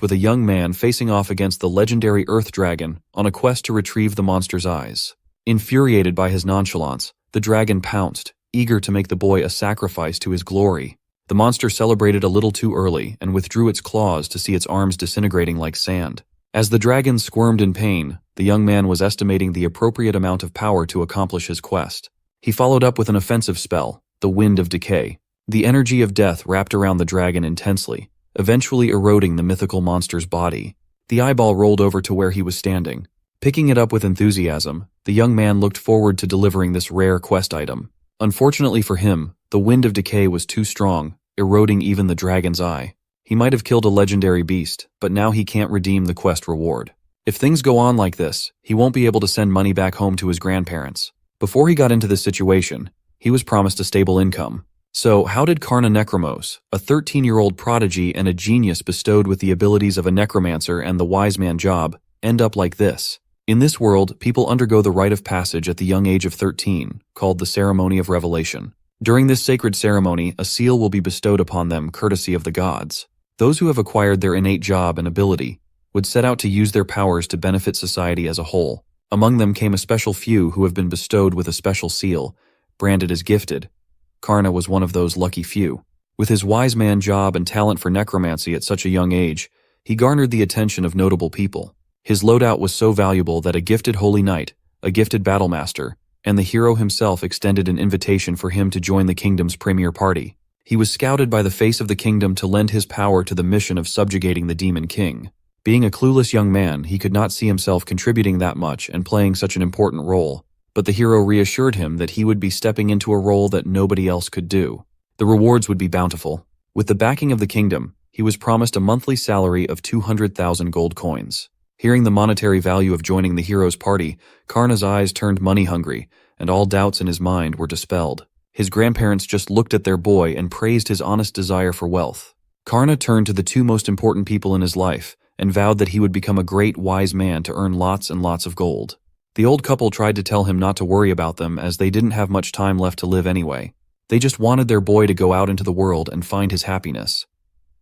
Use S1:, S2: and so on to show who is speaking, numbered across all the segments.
S1: with a young man facing off against the legendary Earth Dragon on a quest to retrieve the monster's eyes. Infuriated by his nonchalance, the dragon pounced, eager to make the boy a sacrifice to his glory. The monster celebrated a little too early and withdrew its claws to see its arms disintegrating like sand. As the dragon squirmed in pain, the young man was estimating the appropriate amount of power to accomplish his quest. He followed up with an offensive spell, the Wind of Decay. The energy of death wrapped around the dragon intensely, eventually eroding the mythical monster's body. The eyeball rolled over to where he was standing. Picking it up with enthusiasm, the young man looked forward to delivering this rare quest item. Unfortunately for him, the Wind of Decay was too strong, eroding even the dragon's eye. He might have killed a legendary beast, but now he can't redeem the quest reward. If things go on like this, he won't be able to send money back home to his grandparents. Before he got into this situation, he was promised a stable income. So, how did Karna Necromos, a 13-year-old prodigy and a genius bestowed with the abilities of a necromancer and the wise man job, end up like this? In this world, people undergo the rite of passage at the young age of 13, called the Ceremony of Revelation. During this sacred ceremony, a seal will be bestowed upon them courtesy of the gods. Those who have acquired their innate job and ability would set out to use their powers to benefit society as a whole. Among them came a special few who have been bestowed with a special seal, branded as gifted. Karna was one of those lucky few. With his wise man job and talent for necromancy at such a young age, he garnered the attention of notable people. His loadout was so valuable that a gifted holy knight, a gifted battlemaster, and the hero himself extended an invitation for him to join the kingdom's premier party. He was scouted by the face of the kingdom to lend his power to the mission of subjugating the Demon King. Being a clueless young man, he could not see himself contributing that much and playing such an important role. But the hero reassured him that he would be stepping into a role that nobody else could do. The rewards would be bountiful. With the backing of the kingdom, he was promised a monthly salary of 200,000 gold coins. Hearing the monetary value of joining the hero's party, Karna's eyes turned money-hungry, and all doubts in his mind were dispelled. His grandparents just looked at their boy and praised his honest desire for wealth. Karna turned to the two most important people in his life and vowed that he would become a great wise man to earn lots and lots of gold. The old couple tried to tell him not to worry about them as they didn't have much time left to live anyway. They just wanted their boy to go out into the world and find his happiness.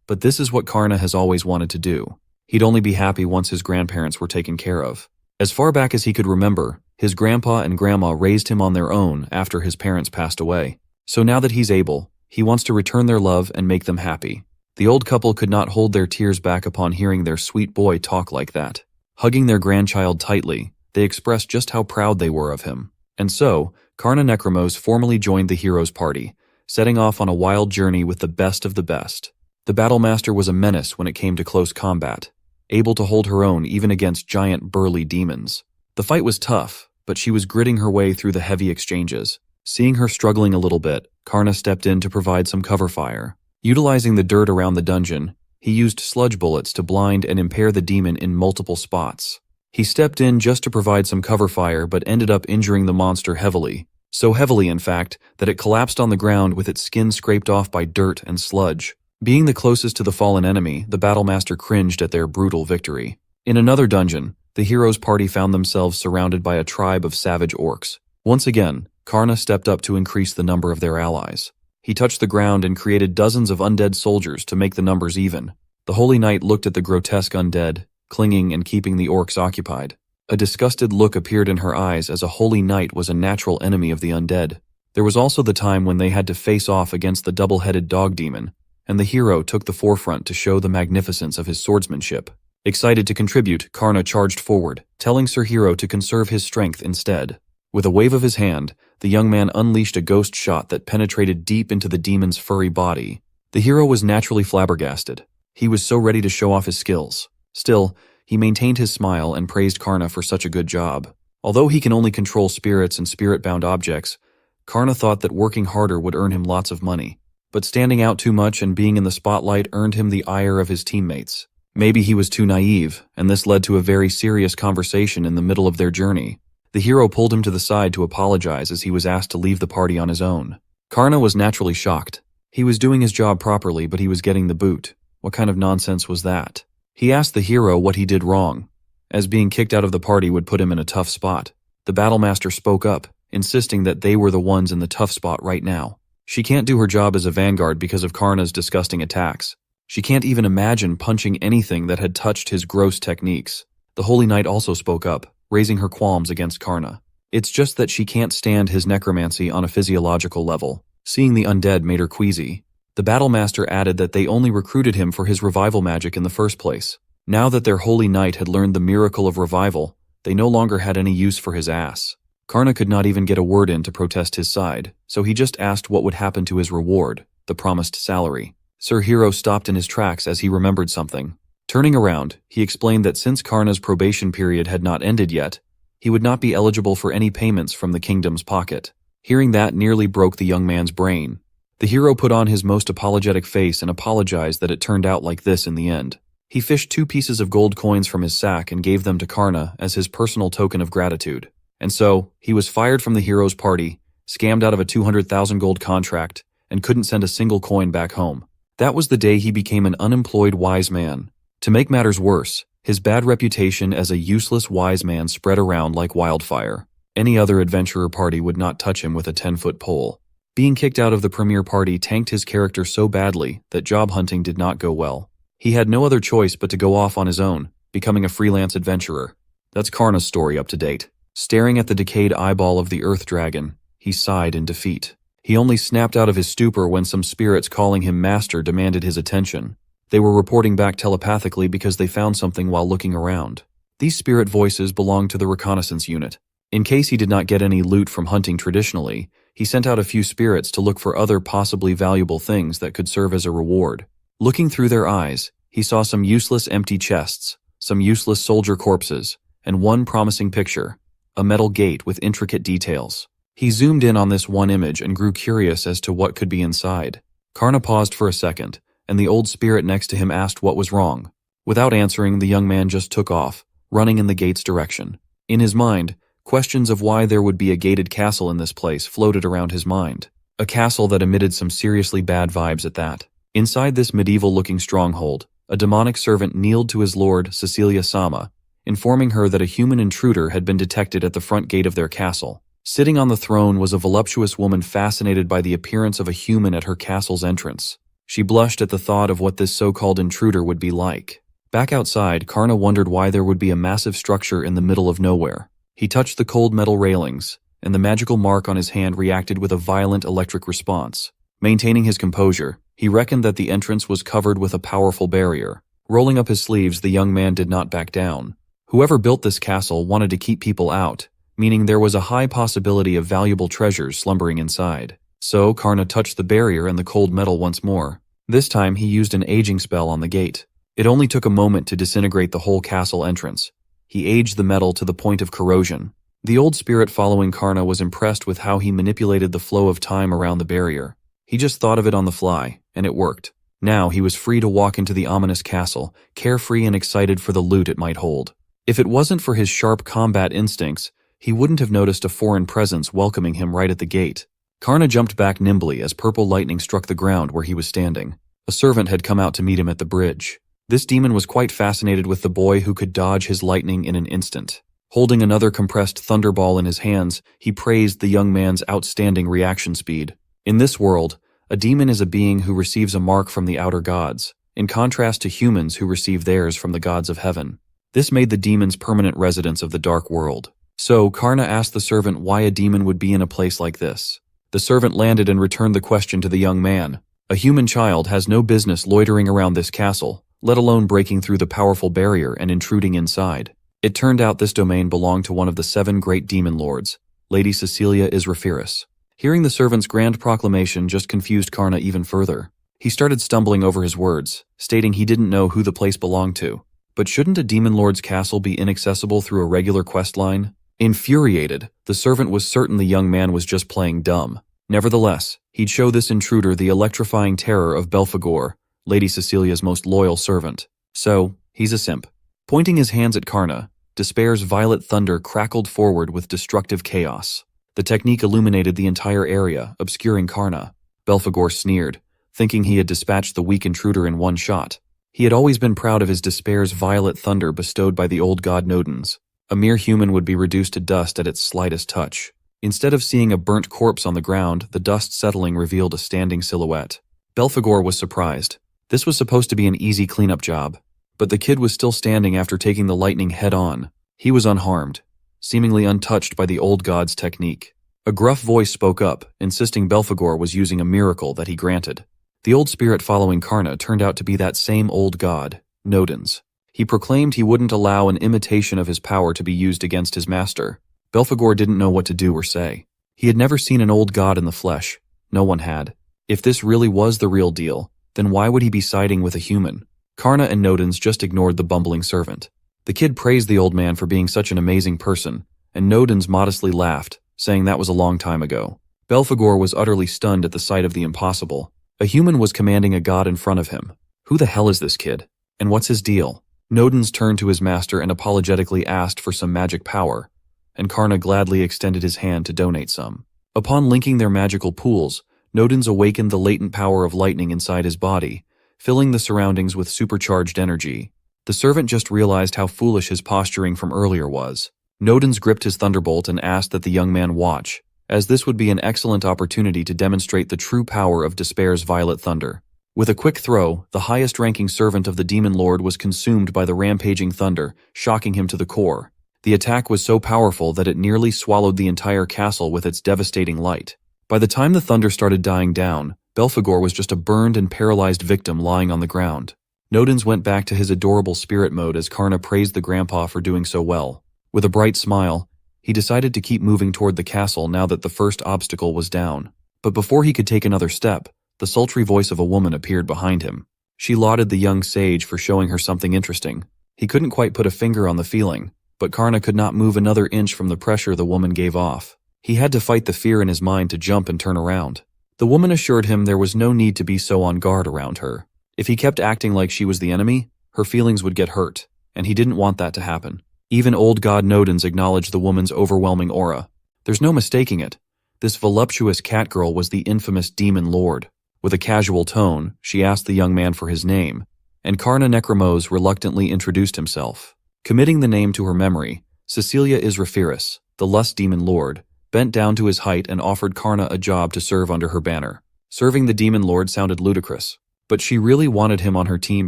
S1: But this is what Karna has always wanted to do. He'd only be happy once his grandparents were taken care of. As far back as he could remember, his grandpa and grandma raised him on their own after his parents passed away. So now that he's able, he wants to return their love and make them happy. The old couple could not hold their tears back upon hearing their sweet boy talk like that. Hugging their grandchild tightly, they expressed just how proud they were of him. And so, Karna Necromos formally joined the hero's party, setting off on a wild journey with the best of the best. The Battlemaster was a menace when it came to close combat, able to hold her own even against giant burly demons. The fight was tough, but she was gritting her way through the heavy exchanges. Seeing her struggling a little bit, Karna stepped in to provide some cover fire. Utilizing the dirt around the dungeon, he used sludge bullets to blind and impair the demon in multiple spots. He stepped in just to provide some cover fire but ended up injuring the monster heavily. So heavily, in fact, that it collapsed on the ground with its skin scraped off by dirt and sludge. Being the closest to the fallen enemy, the Battlemaster cringed at their brutal victory. In another dungeon, the hero's party found themselves surrounded by a tribe of savage orcs. Once again, Karna stepped up to increase the number of their allies. He touched the ground and created dozens of undead soldiers to make the numbers even. The Holy Knight looked at the grotesque undead, clinging and keeping the orcs occupied. A disgusted look appeared in her eyes as a Holy Knight was a natural enemy of the undead. There was also the time when they had to face off against the double-headed dog demon, and the hero took the forefront to show the magnificence of his swordsmanship. Excited to contribute, Karna charged forward, telling Sir Hero to conserve his strength instead. With a wave of his hand, the young man unleashed a ghost shot that penetrated deep into the demon's furry body. The hero was naturally flabbergasted. He was so ready to show off his skills. Still, he maintained his smile and praised Karna for such a good job. Although he can only control spirits and spirit-bound objects, Karna thought that working harder would earn him lots of money. But standing out too much and being in the spotlight earned him the ire of his teammates. Maybe he was too naive, and this led to a very serious conversation in the middle of their journey. The hero pulled him to the side to apologize as he was asked to leave the party on his own. Karna was naturally shocked. He was doing his job properly, but he was getting the boot. What kind of nonsense was that? He asked the hero what he did wrong, as being kicked out of the party would put him in a tough spot. The Battlemaster spoke up, insisting that they were the ones in the tough spot right now. She can't do her job as a vanguard because of Karna's disgusting attacks. She can't even imagine punching anything that had touched his gross techniques. The Holy Knight also spoke up, raising her qualms against Karna. It's just that she can't stand his necromancy on a physiological level. Seeing the undead made her queasy. The Battlemaster added that they only recruited him for his revival magic in the first place. Now that their Holy Knight had learned the miracle of revival, they no longer had any use for his ass. Karna could not even get a word in to protest his side, so he just asked what would happen to his reward, the promised salary. Sir Hero stopped in his tracks as he remembered something. Turning around, he explained that since Karna's probation period had not ended yet, he would not be eligible for any payments from the kingdom's pocket. Hearing that nearly broke the young man's brain. The hero put on his most apologetic face and apologized that it turned out like this in the end. He fished 2 pieces of gold coins from his sack and gave them to Karna as his personal token of gratitude. And so, he was fired from the hero's party, scammed out of a 200,000 gold contract, and couldn't send a single coin back home. That was the day he became an unemployed wise man. To make matters worse, his bad reputation as a useless wise man spread around like wildfire. Any other adventurer party would not touch him with a 10-foot pole. Being kicked out of the premier party tanked his character so badly that job hunting did not go well. He had no other choice but to go off on his own, becoming a freelance adventurer. That's Karna's story up to date. Staring at the decayed eyeball of the Earth Dragon, he sighed in defeat. He only snapped out of his stupor when some spirits calling him master demanded his attention. They were reporting back telepathically because they found something while looking around. These spirit voices belonged to the reconnaissance unit. In case he did not get any loot from hunting traditionally, he sent out a few spirits to look for other possibly valuable things that could serve as a reward. Looking through their eyes, he saw some useless empty chests, some useless soldier corpses, and one promising picture, a metal gate with intricate details. He zoomed in on this one image and grew curious as to what could be inside. Karna paused for a second, and the old spirit next to him asked what was wrong. Without answering, the young man just took off, running in the gate's direction. In his mind, questions of why there would be a gated castle in this place floated around his mind. A castle that emitted some seriously bad vibes at that. Inside this medieval-looking stronghold, a demonic servant kneeled to his lord, Cecilia Sama, informing her that a human intruder had been detected at the front gate of their castle. Sitting on the throne was a voluptuous woman fascinated by the appearance of a human at her castle's entrance. She blushed at the thought of what this so-called intruder would be like. Back outside, Karna wondered why there would be a massive structure in the middle of nowhere. He touched the cold metal railings, and the magical mark on his hand reacted with a violent electric response. Maintaining his composure, he reckoned that the entrance was covered with a powerful barrier. Rolling up his sleeves, the young man did not back down. Whoever built this castle wanted to keep people out, meaning there was a high possibility of valuable treasures slumbering inside. So, Karna touched the barrier and the cold metal once more. This time, he used an aging spell on the gate. It only took a moment to disintegrate the whole castle entrance. He aged the metal to the point of corrosion. The old spirit following Karna was impressed with how he manipulated the flow of time around the barrier. He just thought of it on the fly, and it worked. Now he was free to walk into the ominous castle, carefree and excited for the loot it might hold. If it wasn't for his sharp combat instincts, he wouldn't have noticed a foreign presence welcoming him right at the gate. Karna jumped back nimbly as purple lightning struck the ground where he was standing. A servant had come out to meet him at the bridge. This demon was quite fascinated with the boy who could dodge his lightning in an instant. Holding another compressed thunderball in his hands, he praised the young man's outstanding reaction speed. In this world, a demon is a being who receives a mark from the outer gods, in contrast to humans who receive theirs from the gods of heaven. This made the demons permanent residents of the dark world. So, Karna asked the servant why a demon would be in a place like this. The servant landed and returned the question to the young man. A human child has no business loitering around this castle, let alone breaking through the powerful barrier and intruding inside. It turned out this domain belonged to one of the 7 great demon lords, Lady Cecilia Israfiris. Hearing the servant's grand proclamation just confused Karna even further. He started stumbling over his words, stating he didn't know who the place belonged to. But shouldn't a demon lord's castle be inaccessible through a regular quest line? Infuriated, the servant was certain the young man was just playing dumb. Nevertheless, he'd show this intruder the electrifying terror of Belphegor, Lady Cecilia's most loyal servant. So, he's a simp. Pointing his hands at Karna, Despair's violet thunder crackled forward with destructive chaos. The technique illuminated the entire area, obscuring Karna. Belphegor sneered, thinking he had dispatched the weak intruder in one shot. He had always been proud of his Despair's violet thunder bestowed by the old god Nodens. A mere human would be reduced to dust at its slightest touch. Instead of seeing a burnt corpse on the ground, the dust settling revealed a standing silhouette. Belphegor was surprised. This was supposed to be an easy cleanup job, but the kid was still standing after taking the lightning head-on. He was unharmed, seemingly untouched by the old god's technique. A gruff voice spoke up, insisting Belphegor was using a miracle that he granted. The old spirit following Karna turned out to be that same old god, Nodens. He proclaimed he wouldn't allow an imitation of his power to be used against his master. Belphegor didn't know what to do or say. He had never seen an old god in the flesh. No one had. If this really was the real deal, then why would he be siding with a human? Karna and Nodens just ignored the bumbling servant. The kid praised the old man for being such an amazing person, and Nodens modestly laughed, saying that was a long time ago. Belphegor was utterly stunned at the sight of the impossible. A human was commanding a god in front of him. Who the hell is this kid? And what's his deal? Nodens turned to his master and apologetically asked for some magic power, and Karna gladly extended his hand to donate some. Upon linking their magical pools, Nodens awakened the latent power of lightning inside his body, filling the surroundings with supercharged energy. The servant just realized how foolish his posturing from earlier was. Nodens gripped his thunderbolt and asked that the young man watch, as this would be an excellent opportunity to demonstrate the true power of Despair's violet thunder. With a quick throw, the highest-ranking servant of the Demon Lord was consumed by the rampaging thunder, shocking him to the core. The attack was so powerful that it nearly swallowed the entire castle with its devastating light. By the time the thunder started dying down, Belphegor was just a burned and paralyzed victim lying on the ground. Nodens went back to his adorable spirit mode as Karna praised the grandpa for doing so well. With a bright smile, he decided to keep moving toward the castle now that the first obstacle was down. But before he could take another step, the sultry voice of a woman appeared behind him. She lauded the young sage for showing her something interesting. He couldn't quite put a finger on the feeling, but Karna could not move another inch from the pressure the woman gave off. He had to fight the fear in his mind to jump and turn around. The woman assured him there was no need to be so on guard around her. If he kept acting like she was the enemy, her feelings would get hurt, and he didn't want that to happen. Even old god Nodens acknowledged the woman's overwhelming aura. There's no mistaking it. This voluptuous catgirl was the infamous Demon Lord. With a casual tone, she asked the young man for his name, and Karna Necromose reluctantly introduced himself. Committing the name to her memory, Cecilia Israfiris, the Lust Demon Lord, bent down to his height and offered Karna a job to serve under her banner. Serving the Demon Lord sounded ludicrous, but she really wanted him on her team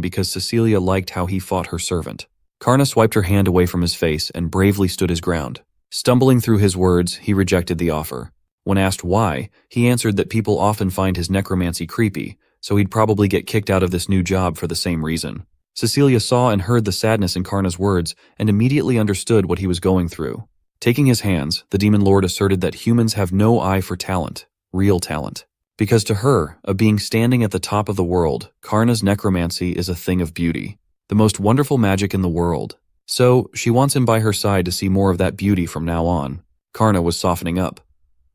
S1: because Cecilia liked how he fought her servant. Karna swiped her hand away from his face and bravely stood his ground. Stumbling through his words, he rejected the offer. When asked why, he answered that people often find his necromancy creepy, so he'd probably get kicked out of this new job for the same reason. Cecilia saw and heard the sadness in Karna's words and immediately understood what he was going through. Taking his hands, the Demon Lord asserted that humans have no eye for talent, real talent. Because to her, a being standing at the top of the world, Karna's necromancy is a thing of beauty, the most wonderful magic in the world. So, she wants him by her side to see more of that beauty from now on. Karna was softening up.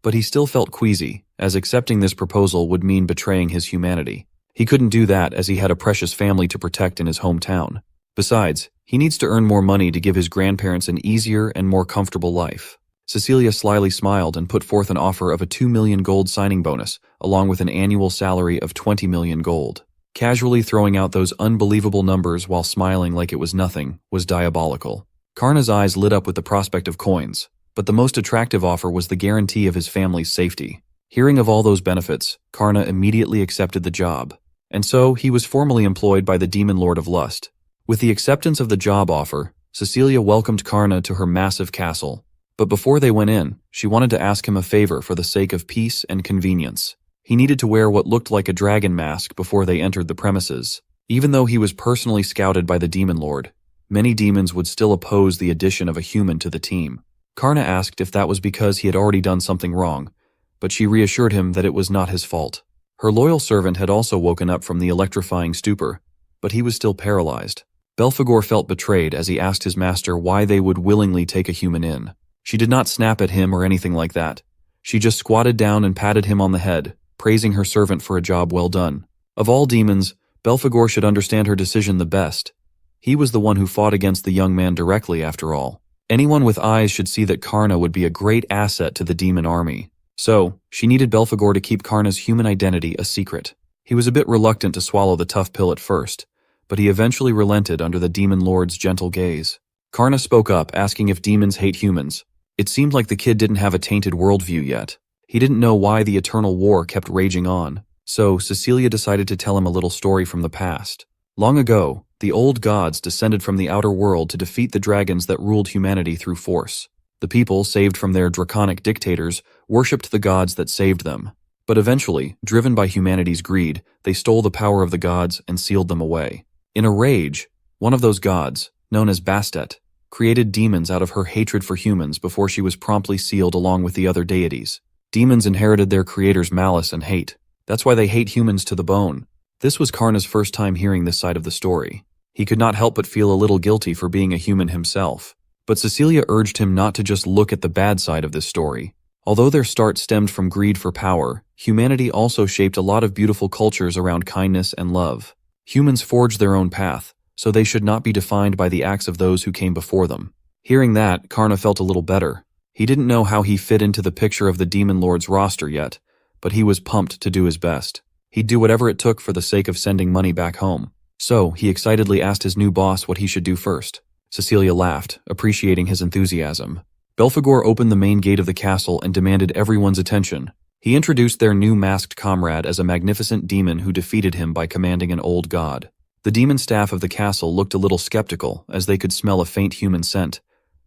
S1: But he still felt queasy, as accepting this proposal would mean betraying his humanity. He couldn't do that as he had a precious family to protect in his hometown. Besides, he needs to earn more money to give his grandparents an easier and more comfortable life. Cecilia slyly smiled and put forth an offer of a 2 million gold signing bonus, along with an annual salary of 20 million gold. Casually throwing out those unbelievable numbers while smiling like it was nothing was diabolical. Karna's eyes lit up with the prospect of coins, but the most attractive offer was the guarantee of his family's safety. Hearing of all those benefits, Karna immediately accepted the job. And so, he was formally employed by the Demon Lord of Lust. With the acceptance of the job offer, Cecilia welcomed Karna to her massive castle. But before they went in, she wanted to ask him a favor for the sake of peace and convenience. He needed to wear what looked like a dragon mask before they entered the premises. Even though he was personally scouted by the Demon Lord, many demons would still oppose the addition of a human to the team. Karna asked if that was because he had already done something wrong, but she reassured him that it was not his fault. Her loyal servant had also woken up from the electrifying stupor, but he was still paralyzed. Belphegor felt betrayed as he asked his master why they would willingly take a human in. She did not snap at him or anything like that. She just squatted down and patted him on the head, praising her servant for a job well done. Of all demons, Belphegor should understand her decision the best. He was the one who fought against the young man directly, after all. Anyone with eyes should see that Karna would be a great asset to the demon army. So, she needed Belphegor to keep Karna's human identity a secret. He was a bit reluctant to swallow the tough pill at first, but he eventually relented under the Demon Lord's gentle gaze. Karna spoke up, asking if demons hate humans. It seemed like the kid didn't have a tainted worldview yet. He didn't know why the eternal war kept raging on. So Cecilia decided to tell him a little story from the past. Long ago, the old gods descended from the outer world to defeat the dragons that ruled humanity through force. The people, saved from their draconic dictators, worshipped the gods that saved them. But eventually, driven by humanity's greed, they stole the power of the gods and sealed them away. In a rage, one of those gods, known as Bastet, created demons out of her hatred for humans before she was promptly sealed along with the other deities. Demons inherited their creator's malice and hate. That's why they hate humans to the bone. This was Karna's first time hearing this side of the story. He could not help but feel a little guilty for being a human himself. But Cecilia urged him not to just look at the bad side of this story. Although their start stemmed from greed for power, humanity also shaped a lot of beautiful cultures around kindness and love. Humans forged their own path, so they should not be defined by the acts of those who came before them. Hearing that, Karna felt a little better. He didn't know how he fit into the picture of the Demon Lord's roster yet, but he was pumped to do his best. He'd do whatever it took for the sake of sending money back home. So, he excitedly asked his new boss what he should do first. Cecilia laughed, appreciating his enthusiasm. Belphegor opened the main gate of the castle and demanded everyone's attention. He introduced their new masked comrade as a magnificent demon who defeated him by commanding an old god. The demon staff of the castle looked a little skeptical, as they could smell a faint human scent,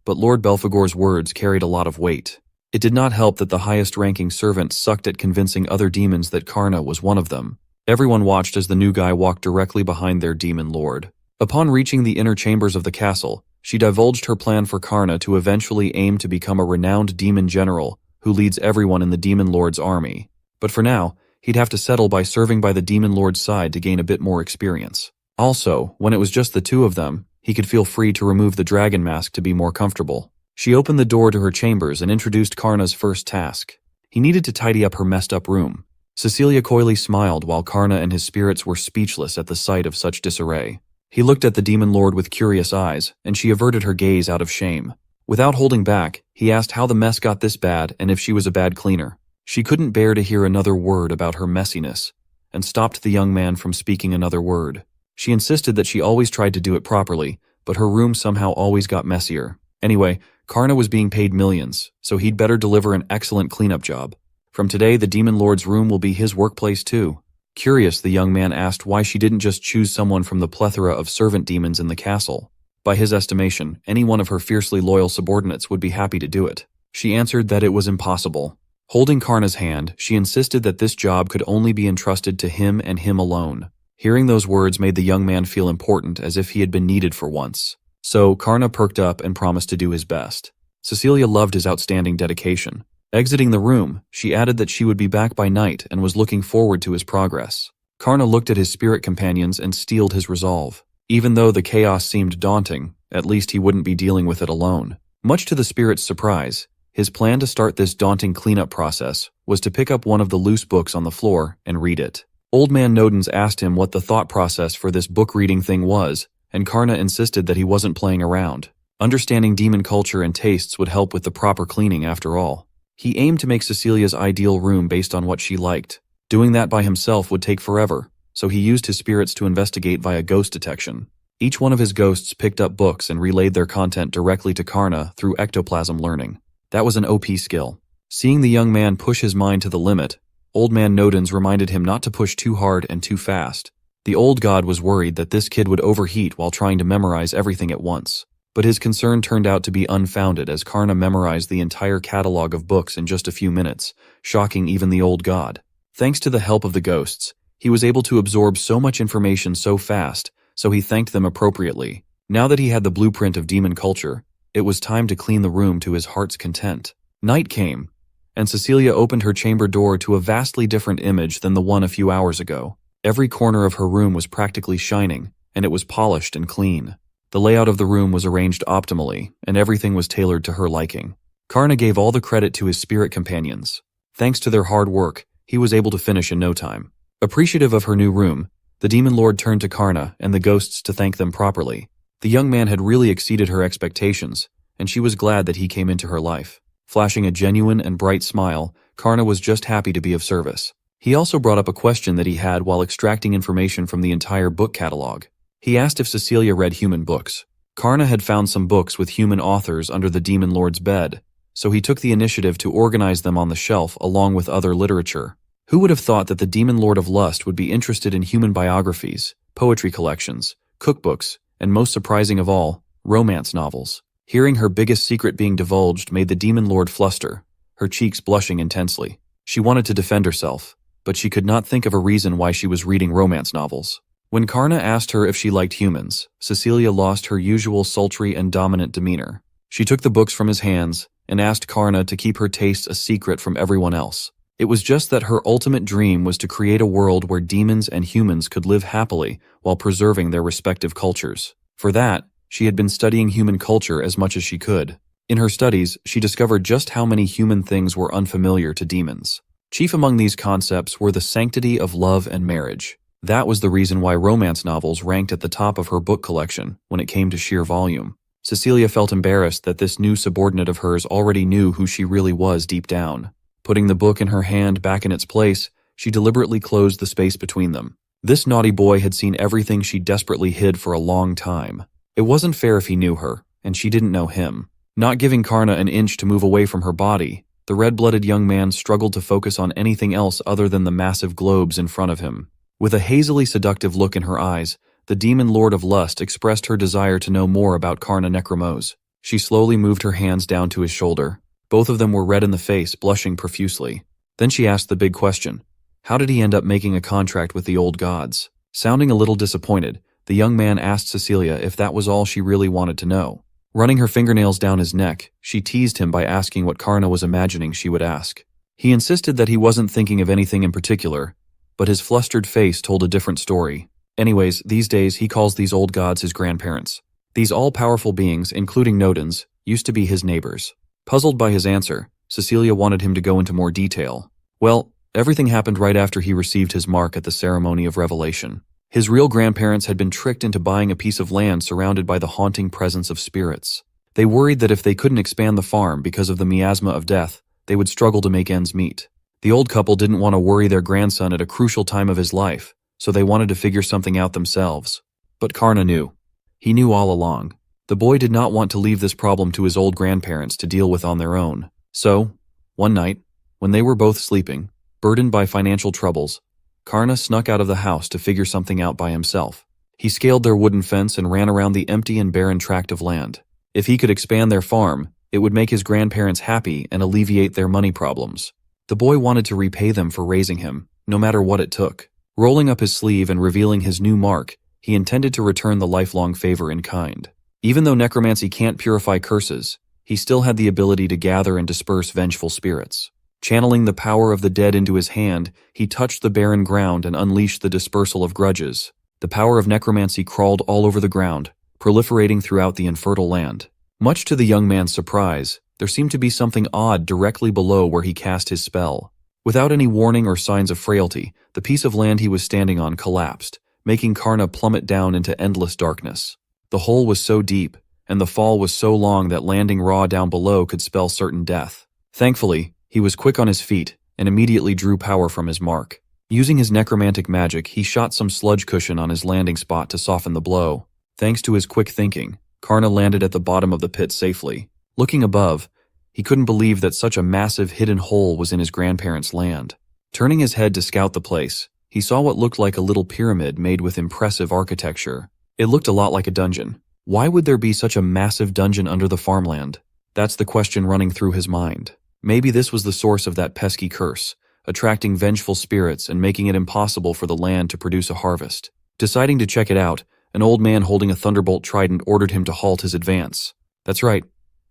S1: but Lord Belphegor's words carried a lot of weight. It did not help that the highest-ranking servant sucked at convincing other demons that Karna was one of them. Everyone watched as the new guy walked directly behind their demon lord. Upon reaching the inner chambers of the castle, she divulged her plan for Karna to eventually aim to become a renowned demon general who leads everyone in the demon lord's army. But for now, he'd have to settle by serving by the demon lord's side to gain a bit more experience. Also, when it was just the two of them, he could feel free to remove the dragon mask to be more comfortable. She opened the door to her chambers and introduced Karna's first task. He needed to tidy up her messed-up room. Cecilia coyly smiled while Karna and his spirits were speechless at the sight of such disarray. He looked at the demon lord with curious eyes, and she averted her gaze out of shame. Without holding back, he asked how the mess got this bad and if she was a bad cleaner. She couldn't bear to hear another word about her messiness, and stopped the young man from speaking another word. She insisted that she always tried to do it properly, but her room somehow always got messier. Anyway, Karna was being paid millions, so he'd better deliver an excellent cleanup job. From today, the demon lord's room will be his workplace too. Curious, the young man asked why she didn't just choose someone from the plethora of servant demons in the castle. By his estimation, any one of her fiercely loyal subordinates would be happy to do it. She answered that it was impossible. Holding Karna's hand, she insisted that this job could only be entrusted to him and him alone. Hearing those words made the young man feel important, as if he had been needed for once. So, Karna perked up and promised to do his best. Cecilia loved his outstanding dedication. Exiting the room, she added that she would be back by night and was looking forward to his progress. Karna looked at his spirit companions and steeled his resolve. Even though the chaos seemed daunting, at least he wouldn't be dealing with it alone. Much to the spirit's surprise, his plan to start this daunting cleanup process was to pick up one of the loose books on the floor and read it. Old Man Nodens asked him what the thought process for this book-reading thing was, and Karna insisted that he wasn't playing around. Understanding demon culture and tastes would help with the proper cleaning after all. He aimed to make Cecilia's ideal room based on what she liked. Doing that by himself would take forever, so he used his spirits to investigate via ghost detection. Each one of his ghosts picked up books and relayed their content directly to Karna through ectoplasm learning. That was an OP skill. Seeing the young man push his mind to the limit, Old Man Nodens reminded him not to push too hard and too fast. The old god was worried that this kid would overheat while trying to memorize everything at once. But his concern turned out to be unfounded as Karna memorized the entire catalog of books in just a few minutes, shocking even the old god. Thanks to the help of the ghosts, he was able to absorb so much information so fast, so he thanked them appropriately. Now that he had the blueprint of demon culture, it was time to clean the room to his heart's content. Night came, and Cecilia opened her chamber door to a vastly different image than the one a few hours ago. Every corner of her room was practically shining, and it was polished and clean. The layout of the room was arranged optimally, and everything was tailored to her liking. Karna gave all the credit to his spirit companions. Thanks to their hard work, he was able to finish in no time. Appreciative of her new room, the demon lord turned to Karna and the ghosts to thank them properly. The young man had really exceeded her expectations, and she was glad that he came into her life. Flashing a genuine and bright smile, Karna was just happy to be of service. He also brought up a question that he had while extracting information from the entire book catalog. He asked if Cecilia read human books. Karna had found some books with human authors under the demon lord's bed, so he took the initiative to organize them on the shelf along with other literature. Who would have thought that the demon lord of lust would be interested in human biographies, poetry collections, cookbooks, and most surprising of all, romance novels? Hearing her biggest secret being divulged made the demon lord fluster, her cheeks blushing intensely. She wanted to defend herself, but she could not think of a reason why she was reading romance novels. When Karna asked her if she liked humans, Cecilia lost her usual sultry and dominant demeanor. She took the books from his hands and asked Karna to keep her tastes a secret from everyone else. It was just that her ultimate dream was to create a world where demons and humans could live happily while preserving their respective cultures. For that, she had been studying human culture as much as she could. In her studies, she discovered just how many human things were unfamiliar to demons. Chief among these concepts were the sanctity of love and marriage. That was the reason why romance novels ranked at the top of her book collection when it came to sheer volume. Cecilia felt embarrassed that this new subordinate of hers already knew who she really was deep down. Putting the book in her hand back in its place, she deliberately closed the space between them. This naughty boy had seen everything she desperately hid for a long time. It wasn't fair if he knew her, and she didn't know him. Not giving Karna an inch to move away from her body, the red-blooded young man struggled to focus on anything else other than the massive globes in front of him. With a hazily seductive look in her eyes, the demon lord of lust expressed her desire to know more about Karna Necromose. She slowly moved her hands down to his shoulder. Both of them were red in the face, blushing profusely. Then she asked the big question. How did he end up making a contract with the old gods? Sounding a little disappointed, the young man asked Cecilia if that was all she really wanted to know. Running her fingernails down his neck, she teased him by asking what Karna was imagining she would ask. He insisted that he wasn't thinking of anything in particular, but his flustered face told a different story. Anyways, these days he calls these old gods his grandparents. These all-powerful beings, including Nodens, used to be his neighbors. Puzzled by his answer, Cecilia wanted him to go into more detail. Well, everything happened right after he received his mark at the ceremony of revelation. His real grandparents had been tricked into buying a piece of land surrounded by the haunting presence of spirits. They worried that if they couldn't expand the farm because of the miasma of death, they would struggle to make ends meet. The old couple didn't want to worry their grandson at a crucial time of his life, so they wanted to figure something out themselves. But Karna knew. He knew all along. The boy did not want to leave this problem to his old grandparents to deal with on their own. So, one night, when they were both sleeping, burdened by financial troubles, Karna snuck out of the house to figure something out by himself. He scaled their wooden fence and ran around the empty and barren tract of land. If he could expand their farm, it would make his grandparents happy and alleviate their money problems. The boy wanted to repay them for raising him, no matter what it took. Rolling up his sleeve and revealing his new mark, he intended to return the lifelong favor in kind. Even though necromancy can't purify curses, he still had the ability to gather and disperse vengeful spirits. Channeling the power of the dead into his hand, he touched the barren ground and unleashed the dispersal of grudges. The power of necromancy crawled all over the ground, proliferating throughout the infertile land. Much to the young man's surprise, there seemed to be something odd directly below where he cast his spell. Without any warning or signs of frailty, the piece of land he was standing on collapsed, making Karna plummet down into endless darkness. The hole was so deep, and the fall was so long that landing raw down below could spell certain death. Thankfully, he was quick on his feet and immediately drew power from his mark. Using his necromantic magic, he shot some sludge cushion on his landing spot to soften the blow. Thanks to his quick thinking, Karna landed at the bottom of the pit safely. Looking above, he couldn't believe that such a massive hidden hole was in his grandparents' land. Turning his head to scout the place, he saw what looked like a little pyramid made with impressive architecture. It looked a lot like a dungeon. Why would there be such a massive dungeon under the farmland? That's the question running through his mind. Maybe this was the source of that pesky curse, attracting vengeful spirits and making it impossible for the land to produce a harvest. Deciding to check it out, an old man holding a thunderbolt trident ordered him to halt his advance. That's right.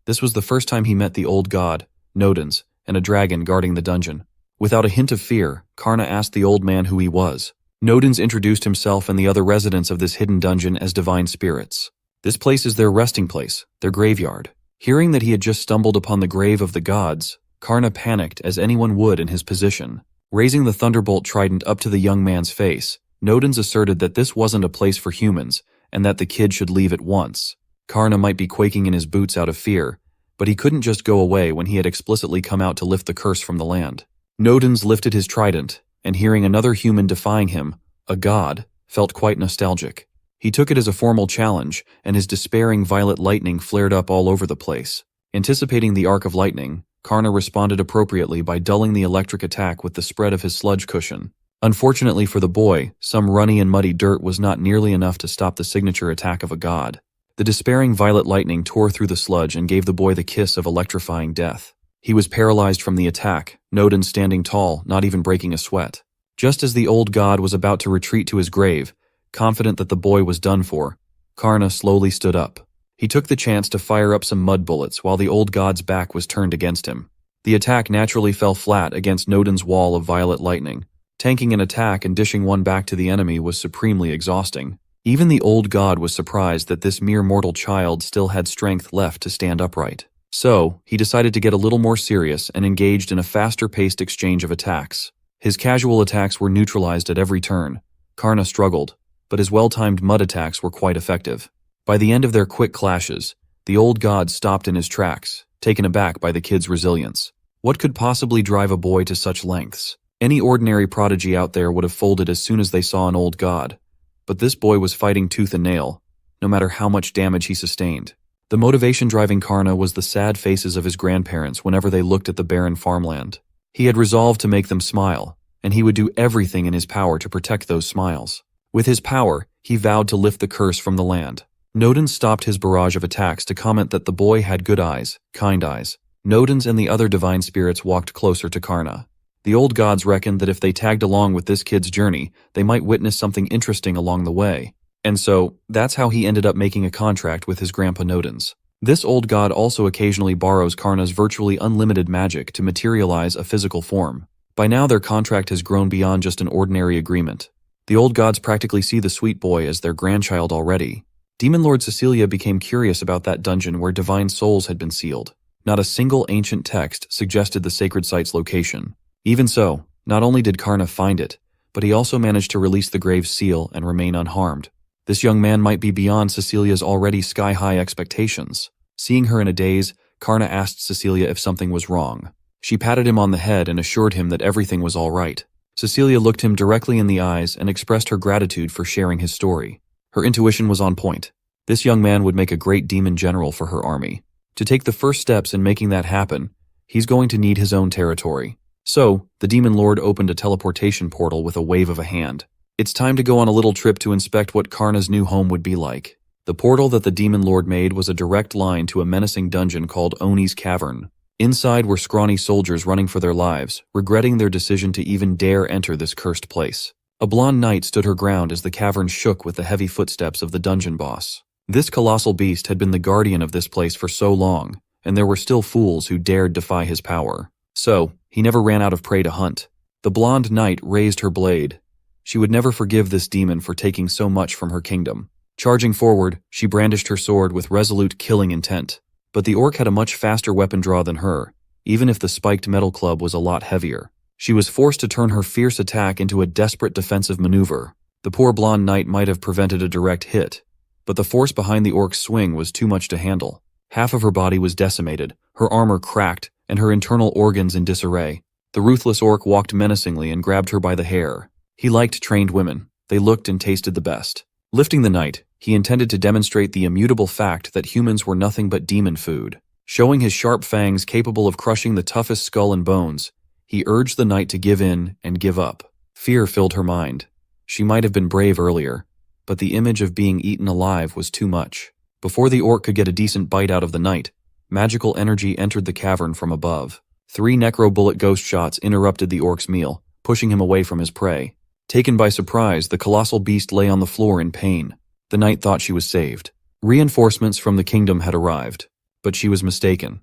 S1: This was the first time he met the old god, Nodens, and a dragon guarding the dungeon. Without a hint of fear, Karna asked the old man who he was. Nodens introduced himself and the other residents of this hidden dungeon as divine spirits. This place is their resting place, their graveyard. Hearing that he had just stumbled upon the grave of the gods, Karna panicked as anyone would in his position. Raising the thunderbolt trident up to the young man's face, Nodens asserted that this wasn't a place for humans and that the kid should leave at once. Karna might be quaking in his boots out of fear, but he couldn't just go away when he had explicitly come out to lift the curse from the land. Nodens lifted his trident, and hearing another human defying him, a god, felt quite nostalgic. He took it as a formal challenge, and his despairing violet lightning flared up all over the place. Anticipating the arc of lightning, Karna responded appropriately by dulling the electric attack with the spread of his sludge cushion. Unfortunately for the boy, some runny and muddy dirt was not nearly enough to stop the signature attack of a god. The despairing violet lightning tore through the sludge and gave the boy the kiss of electrifying death. He was paralyzed from the attack, Nodin standing tall, not even breaking a sweat. Just as the old god was about to retreat to his grave, confident that the boy was done for, Karna slowly stood up. He took the chance to fire up some mud bullets while the old god's back was turned against him. The attack naturally fell flat against Nodin's wall of violet lightning. Tanking an attack and dishing one back to the enemy was supremely exhausting. Even the old god was surprised that this mere mortal child still had strength left to stand upright. So, he decided to get a little more serious and engaged in a faster-paced exchange of attacks. His casual attacks were neutralized at every turn. Karna struggled, but his well-timed mud attacks were quite effective. By the end of their quick clashes, the old god stopped in his tracks, taken aback by the kid's resilience. What could possibly drive a boy to such lengths? Any ordinary prodigy out there would have folded as soon as they saw an old god. But this boy was fighting tooth and nail, no matter how much damage he sustained. The motivation driving Karna was the sad faces of his grandparents whenever they looked at the barren farmland. He had resolved to make them smile, and he would do everything in his power to protect those smiles. With his power, he vowed to lift the curse from the land. Nodin stopped his barrage of attacks to comment that the boy had good eyes, kind eyes. Nodins and the other divine spirits walked closer to Karna. The old gods reckoned that if they tagged along with this kid's journey, they might witness something interesting along the way. And so, that's how he ended up making a contract with his grandpa Nodins. This old god also occasionally borrows Karna's virtually unlimited magic to materialize a physical form. By now their contract has grown beyond just an ordinary agreement. The old gods practically see the sweet boy as their grandchild already. Demon Lord Cecilia became curious about that dungeon where divine souls had been sealed. Not a single ancient text suggested the sacred site's location. Even so, not only did Karna find it, but he also managed to release the grave's seal and remain unharmed. This young man might be beyond Cecilia's already sky-high expectations. Seeing her in a daze, Karna asked Cecilia if something was wrong. She patted him on the head and assured him that everything was all right. Cecilia looked him directly in the eyes and expressed her gratitude for sharing his story. Her intuition was on point. This young man would make a great demon general for her army. To take the first steps in making that happen, he's going to need his own territory. So, the demon lord opened a teleportation portal with a wave of a hand. It's time to go on a little trip to inspect what Karna's new home would be like. The portal that the demon lord made was a direct line to a menacing dungeon called Oni's Cavern. Inside were scrawny soldiers running for their lives, regretting their decision to even dare enter this cursed place. A blonde knight stood her ground as the cavern shook with the heavy footsteps of the dungeon boss. This colossal beast had been the guardian of this place for so long, and there were still fools who dared defy his power. So, he never ran out of prey to hunt. The blonde knight raised her blade. She would never forgive this demon for taking so much from her kingdom. Charging forward, she brandished her sword with resolute killing intent. But the orc had a much faster weapon draw than her, even if the spiked metal club was a lot heavier. She was forced to turn her fierce attack into a desperate defensive maneuver. The poor blonde knight might have prevented a direct hit, but the force behind the orc's swing was too much to handle. Half of her body was decimated, her armor cracked, and her internal organs in disarray. The ruthless orc walked menacingly and grabbed her by the hair. He liked trained women. They looked and tasted the best. Lifting the knight, he intended to demonstrate the immutable fact that humans were nothing but demon food. Showing his sharp fangs capable of crushing the toughest skull and bones, he urged the knight to give in and give up. Fear filled her mind. She might have been brave earlier, but the image of being eaten alive was too much. Before the orc could get a decent bite out of the knight, magical energy entered the cavern from above. 3 necro bullet ghost shots interrupted the orc's meal, pushing him away from his prey. Taken by surprise, the colossal beast lay on the floor in pain. The knight thought she was saved. Reinforcements from the kingdom had arrived, but she was mistaken.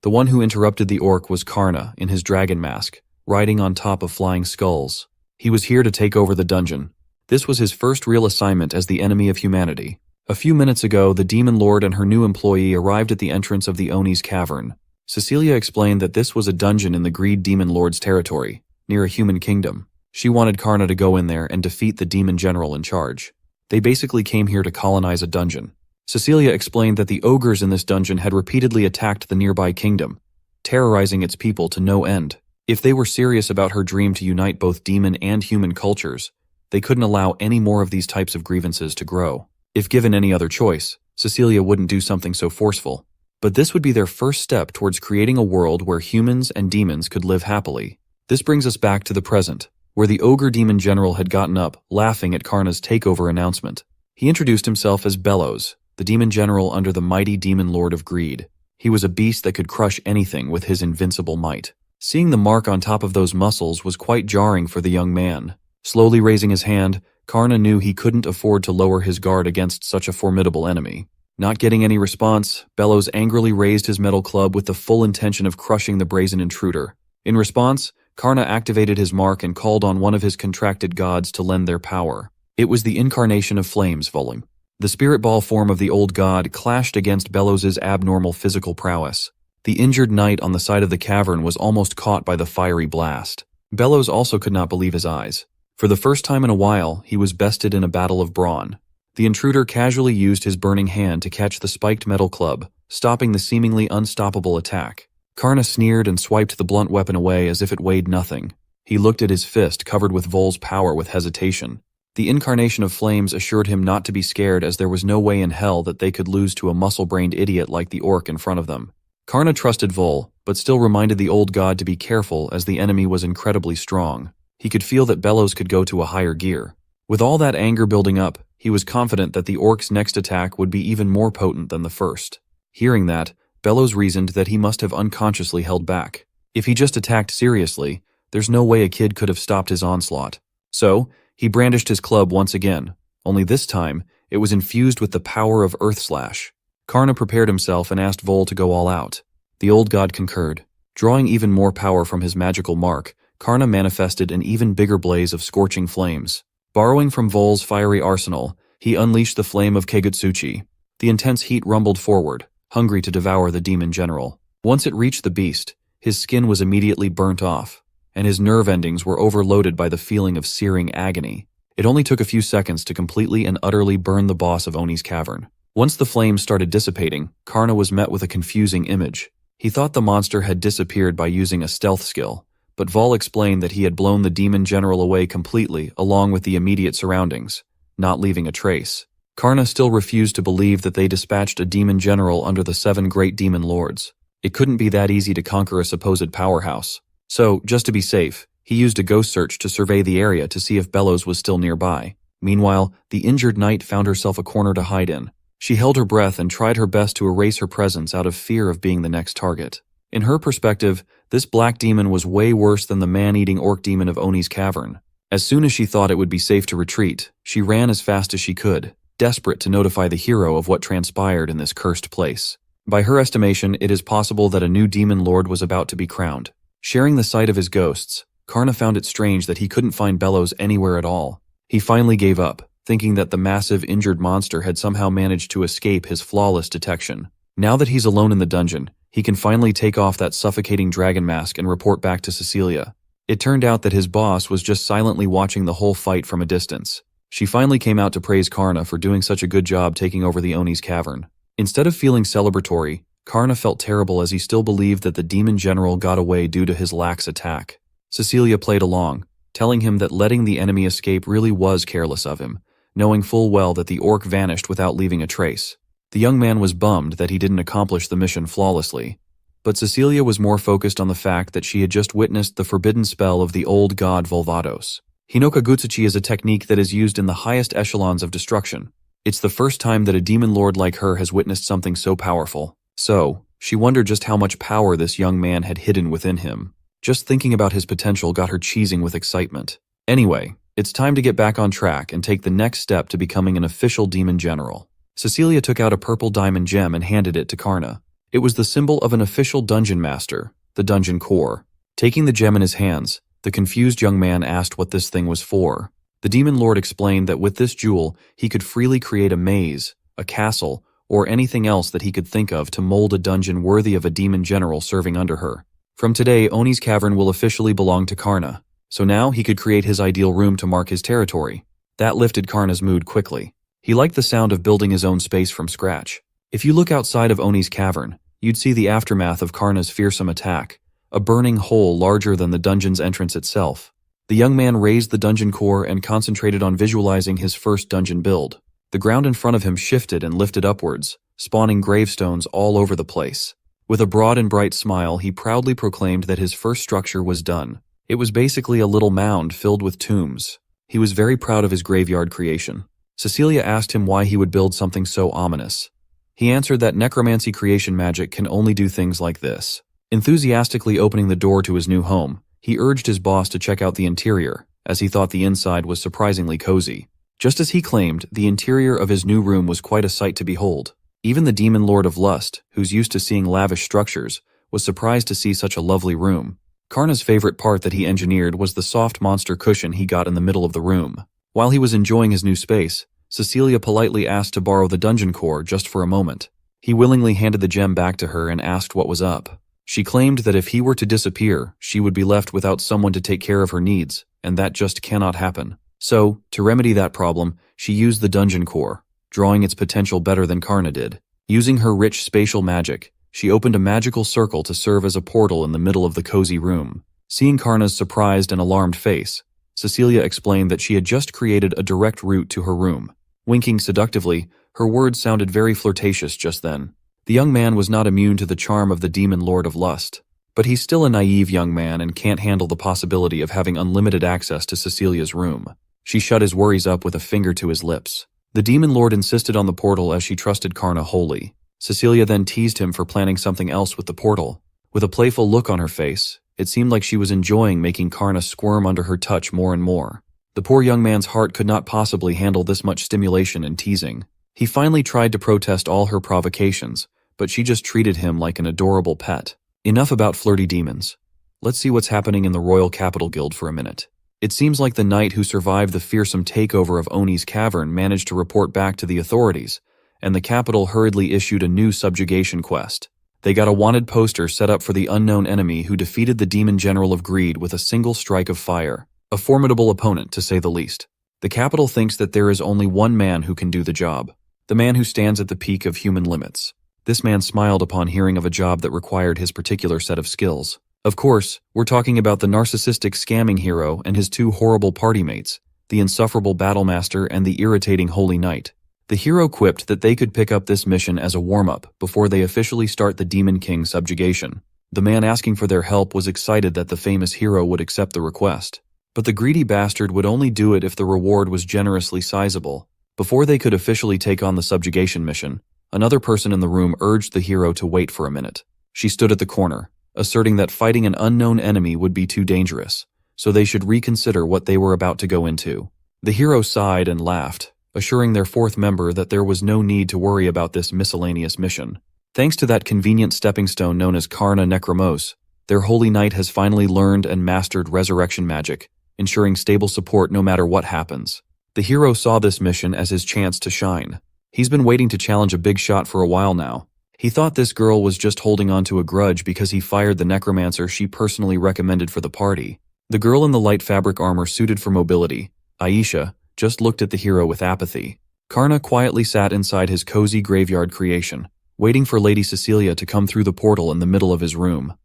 S1: The one who interrupted the orc was Karna in his dragon mask, riding on top of flying skulls. He was here to take over the dungeon. This was his first real assignment as the enemy of humanity. A few minutes ago, the demon lord and her new employee arrived at the entrance of the Oni's Cavern. Cecilia explained that this was a dungeon in the Greed demon lord's territory, near a human kingdom. She wanted Karna to go in there and defeat the demon general in charge. They basically came here to colonize a dungeon. Cecilia explained that the ogres in this dungeon had repeatedly attacked the nearby kingdom, terrorizing its people to no end. If they were serious about her dream to unite both demon and human cultures, they couldn't allow any more of these types of grievances to grow. If given any other choice, Cecilia wouldn't do something so forceful. But this would be their first step towards creating a world where humans and demons could live happily. This brings us back to the present, where the ogre demon general had gotten up, laughing at Karna's takeover announcement. He introduced himself as Bellows, the demon general under the mighty demon lord of greed. He was a beast that could crush anything with his invincible might. Seeing the mark on top of those muscles was quite jarring for the young man. Slowly raising his hand, Karna knew he couldn't afford to lower his guard against such a formidable enemy. Not getting any response, Bellows angrily raised his metal club with the full intention of crushing the brazen intruder. In response, Karna activated his mark and called on one of his contracted gods to lend their power. It was the incarnation of Flames volume. The spirit ball form of the old god clashed against Bellows's abnormal physical prowess. The injured knight on the side of the cavern was almost caught by the fiery blast. Bellows also could not believe his eyes. For the first time in a while, he was bested in a battle of brawn. The intruder casually used his burning hand to catch the spiked metal club, stopping the seemingly unstoppable attack. Karna sneered and swiped the blunt weapon away as if it weighed nothing. He looked at his fist covered with Vol's power with hesitation. The incarnation of Flames assured him not to be scared, as there was no way in hell that they could lose to a muscle-brained idiot like the orc in front of them. Karna trusted Vol, but still reminded the old god to be careful as the enemy was incredibly strong. He could feel that Bellows could go to a higher gear. With all that anger building up, he was confident that the orc's next attack would be even more potent than the first. Hearing that, Bellows reasoned that he must have unconsciously held back. If he just attacked seriously, there's no way a kid could have stopped his onslaught. So, he brandished his club once again, only this time, it was infused with the power of Earth Slash. Karna prepared himself and asked Vol to go all out. The old god concurred. Drawing even more power from his magical mark, Karna manifested an even bigger blaze of scorching flames. Borrowing from Vol's fiery arsenal, he unleashed the flame of Kegutsuchi. The intense heat rumbled forward, hungry to devour the demon general. Once it reached the beast, his skin was immediately burnt off, and his nerve endings were overloaded by the feeling of searing agony. It only took a few seconds to completely and utterly burn the boss of Oni's cavern. Once the flames started dissipating, Karna was met with a confusing image. He thought the monster had disappeared by using a stealth skill, but Vol explained that he had blown the demon general away completely along with the immediate surroundings, not leaving a trace. Karna still refused to believe that they dispatched a demon general under the 7 great demon lords. It couldn't be that easy to conquer a supposed powerhouse. So, just to be safe, he used a ghost search to survey the area to see if Bellows was still nearby. Meanwhile, the injured knight found herself a corner to hide in. She held her breath and tried her best to erase her presence out of fear of being the next target. In her perspective, this black demon was way worse than the man-eating orc demon of Oni's cavern. As soon as she thought it would be safe to retreat, she ran as fast as she could, desperate to notify the hero of what transpired in this cursed place. By her estimation, it is possible that a new demon lord was about to be crowned. Sharing the sight of his ghosts, Karna found it strange that he couldn't find Bellows anywhere at all. He finally gave up, thinking that the massive injured monster had somehow managed to escape his flawless detection. Now that he's alone in the dungeon, he can finally take off that suffocating dragon mask and report back to Cecilia. It turned out that his boss was just silently watching the whole fight from a distance. She finally came out to praise Karna for doing such a good job taking over the Oni's cavern. Instead of feeling celebratory, Karna felt terrible as he still believed that the demon general got away due to his lax attack. Cecilia played along, telling him that letting the enemy escape really was careless of him, knowing full well that the orc vanished without leaving a trace. The young man was bummed that he didn't accomplish the mission flawlessly, but Cecilia was more focused on the fact that she had just witnessed the forbidden spell of the old god Volvados. Hinoka Gutsuchi is a technique that is used in the highest echelons of destruction. It's the first time that a demon lord like her has witnessed something so powerful. So, she wondered just how much power this young man had hidden within him. Just thinking about his potential got her cheesing with excitement. Anyway, it's time to get back on track and take the next step to becoming an official demon general. Cecilia took out a purple diamond gem and handed it to Karna. It was the symbol of an official dungeon master, the dungeon core. Taking the gem in his hands, the confused young man asked what this thing was for. The demon lord explained that with this jewel, he could freely create a maze, a castle, or anything else that he could think of to mold a dungeon worthy of a demon general serving under her. From today, Oni's cavern will officially belong to Karna, so now he could create his ideal room to mark his territory. That lifted Karna's mood quickly. He liked the sound of building his own space from scratch. If you look outside of Oni's cavern, you'd see the aftermath of Karna's fearsome attack, a burning hole larger than the dungeon's entrance itself. The young man raised the dungeon core and concentrated on visualizing his first dungeon build. The ground in front of him shifted and lifted upwards, spawning gravestones all over the place. With a broad and bright smile, he proudly proclaimed that his first structure was done. It was basically a little mound filled with tombs. He was very proud of his graveyard creation. Cecilia asked him why he would build something so ominous. He answered that necromancy creation magic can only do things like this. Enthusiastically opening the door to his new home, he urged his boss to check out the interior, as he thought the inside was surprisingly cozy. Just as he claimed, the interior of his new room was quite a sight to behold. Even the demon lord of lust, who's used to seeing lavish structures, was surprised to see such a lovely room. Karna's favorite part that he engineered was the soft monster cushion he got in the middle of the room. While he was enjoying his new space, Cecilia politely asked to borrow the dungeon core just for a moment. He willingly handed the gem back to her and asked what was up. She claimed that if he were to disappear, she would be left without someone to take care of her needs, and that just cannot happen. So, to remedy that problem, she used the dungeon core, drawing its potential better than Karna did. Using her rich spatial magic, she opened a magical circle to serve as a portal in the middle of the cozy room. Seeing Karna's surprised and alarmed face, Cecilia explained that she had just created a direct route to her room. Winking seductively, her words sounded very flirtatious just then. The young man was not immune to the charm of the demon lord of lust, but he's still a naive young man and can't handle the possibility of having unlimited access to Cecilia's room. She shut his worries up with a finger to his lips. The demon lord insisted on the portal as she trusted Karna wholly. Cecilia then teased him for planning something else with the portal. With a playful look on her face, it seemed like she was enjoying making Karna squirm under her touch more and more. The poor young man's heart could not possibly handle this much stimulation and teasing. He finally tried to protest all her provocations, but she just treated him like an adorable pet. Enough about flirty demons. Let's see what's happening in the Royal Capital Guild for a minute. It seems like the knight who survived the fearsome takeover of Oni's cavern managed to report back to the authorities, and the capital hurriedly issued a new subjugation quest. They got a wanted poster set up for the unknown enemy who defeated the demon general of greed with a single strike of fire. A formidable opponent, to say the least. The capital thinks that there is only one man who can do the job. The man who stands at the peak of human limits. This man smiled upon hearing of a job that required his particular set of skills. Of course, we're talking about the narcissistic scamming hero and his two horrible party mates, the insufferable battlemaster and the irritating holy knight. The hero quipped that they could pick up this mission as a warm-up before they officially start the Demon King subjugation. The man asking for their help was excited that the famous hero would accept the request. But the greedy bastard would only do it if the reward was generously sizable. Before they could officially take on the subjugation mission, another person in the room urged the hero to wait for a minute. She stood at the corner, asserting that fighting an unknown enemy would be too dangerous, so they should reconsider what they were about to go into. The hero sighed and laughed, assuring their fourth member that there was no need to worry about this miscellaneous mission. Thanks to that convenient stepping stone known as Karna Necromancer, their holy knight has finally learned and mastered resurrection magic, ensuring stable support no matter what happens. The hero saw this mission as his chance to shine. He's been waiting to challenge a big shot for a while now. He thought this girl was just holding on to a grudge because he fired the necromancer she personally recommended for the party. The girl in the light fabric armor suited for mobility, Aisha, just looked at the hero with apathy. Karna quietly sat inside his cozy graveyard creation, waiting for Lady Cecilia to come through the portal in the middle of his room.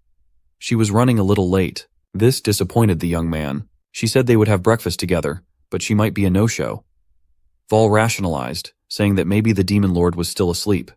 S1: She was running a little late. This disappointed the young man. She said they would have breakfast together, but she might be a no-show. Vol rationalized, saying that maybe the demon lord was still asleep.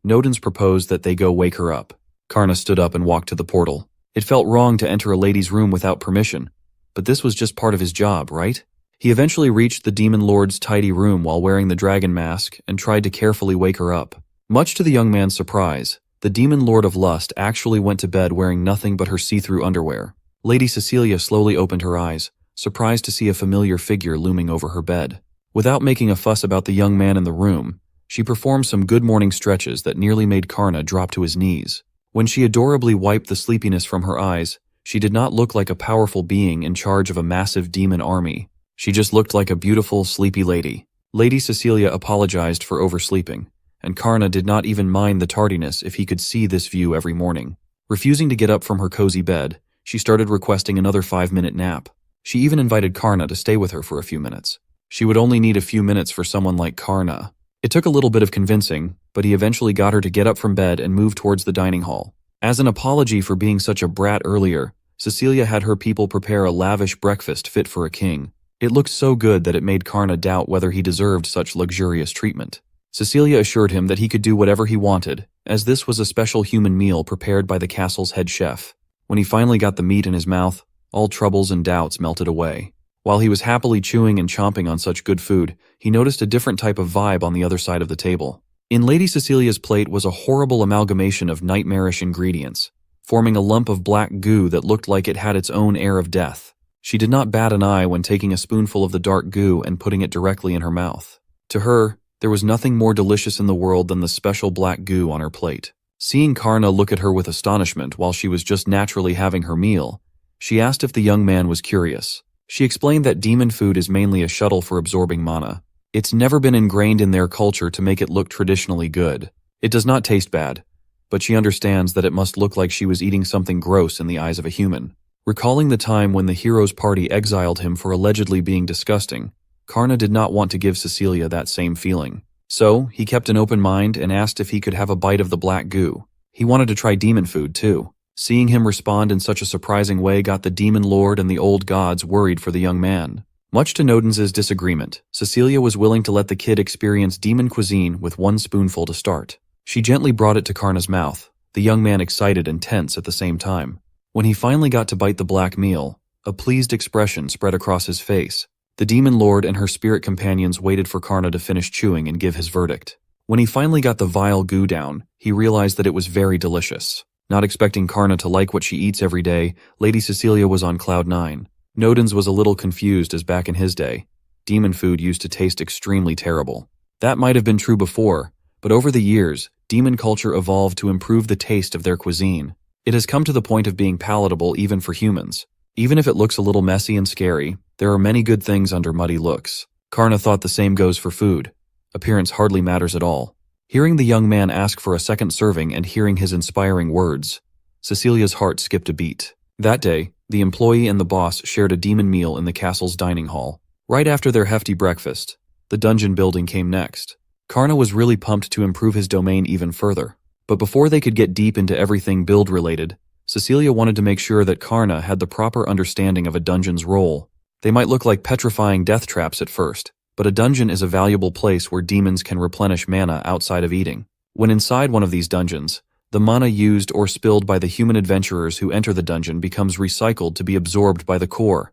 S1: Nodens proposed that they go wake her up. Karna stood up and walked to the portal. It felt wrong to enter a lady's room without permission, but this was just part of his job, right? He eventually reached the demon lord's tidy room while wearing the dragon mask and tried to carefully wake her up. Much to the young man's surprise, the demon lord of lust actually went to bed wearing nothing but her see-through underwear. Lady Cecilia slowly opened her eyes, surprised to see a familiar figure looming over her bed. Without making a fuss about the young man in the room, she performed some good morning stretches that nearly made Karna drop to his knees. When she adorably wiped the sleepiness from her eyes, she did not look like a powerful being in charge of a massive demon army. She just looked like a beautiful, sleepy lady. Lady Cecilia apologized for oversleeping, and Karna did not even mind the tardiness if he could see this view every morning. Refusing to get up from her cozy bed, she started requesting another 5-minute nap. She even invited Karna to stay with her for a few minutes. She would only need a few minutes for someone like Karna. It took a little bit of convincing, but he eventually got her to get up from bed and move towards the dining hall. As an apology for being such a brat earlier, Cecilia had her people prepare a lavish breakfast fit for a king. It looked so good that it made Karna doubt whether he deserved such luxurious treatment. Cecilia assured him that he could do whatever he wanted, as this was a special human meal prepared by the castle's head chef. When he finally got the meat in his mouth, all troubles and doubts melted away. While he was happily chewing and chomping on such good food, he noticed a different type of vibe on the other side of the table. In Lady Cecilia's plate was a horrible amalgamation of nightmarish ingredients, forming a lump of black goo that looked like it had its own air of death. She did not bat an eye when taking a spoonful of the dark goo and putting it directly in her mouth. To her, there was nothing more delicious in the world than the special black goo on her plate. Seeing Karna look at her with astonishment while she was just naturally having her meal, she asked if the young man was curious. She explained that demon food is mainly a shuttle for absorbing mana. It's never been ingrained in their culture to make it look traditionally good. It does not taste bad, but she understands that it must look like she was eating something gross in the eyes of a human. Recalling the time when the hero's party exiled him for allegedly being disgusting, Karna did not want to give Cecilia that same feeling. So, he kept an open mind and asked if he could have a bite of the black goo. He wanted to try demon food too. Seeing him respond in such a surprising way got the demon lord and the old gods worried for the young man. Much to Nodens's disagreement, Cecilia was willing to let the kid experience demon cuisine with one spoonful to start. She gently brought it to Karna's mouth, the young man excited and tense at the same time. When he finally got to bite the black meal, a pleased expression spread across his face. The demon lord and her spirit companions waited for Karna to finish chewing and give his verdict. When he finally got the vile goo down, he realized that it was very delicious. Not expecting Karna to like what she eats every day, Lady Cecilia was on cloud 9. Nodens was a little confused as back in his day, demon food used to taste extremely terrible. That might have been true before, but over the years, demon culture evolved to improve the taste of their cuisine. It has come to the point of being palatable even for humans. Even if it looks a little messy and scary, there are many good things under muddy looks. Karna thought the same goes for food. Appearance hardly matters at all. Hearing the young man ask for a second serving and hearing his inspiring words, Cecilia's heart skipped a beat. That day, the employee and the boss shared a demon meal in the castle's dining hall. Right after their hefty breakfast, the dungeon building came next. Karna was really pumped to improve his domain even further. But before they could get deep into everything build-related, Cecilia wanted to make sure that Karna had the proper understanding of a dungeon's role. They might look like petrifying death traps at first, but a dungeon is a valuable place where demons can replenish mana outside of eating. When inside one of these dungeons, the mana used or spilled by the human adventurers who enter the dungeon becomes recycled to be absorbed by the core,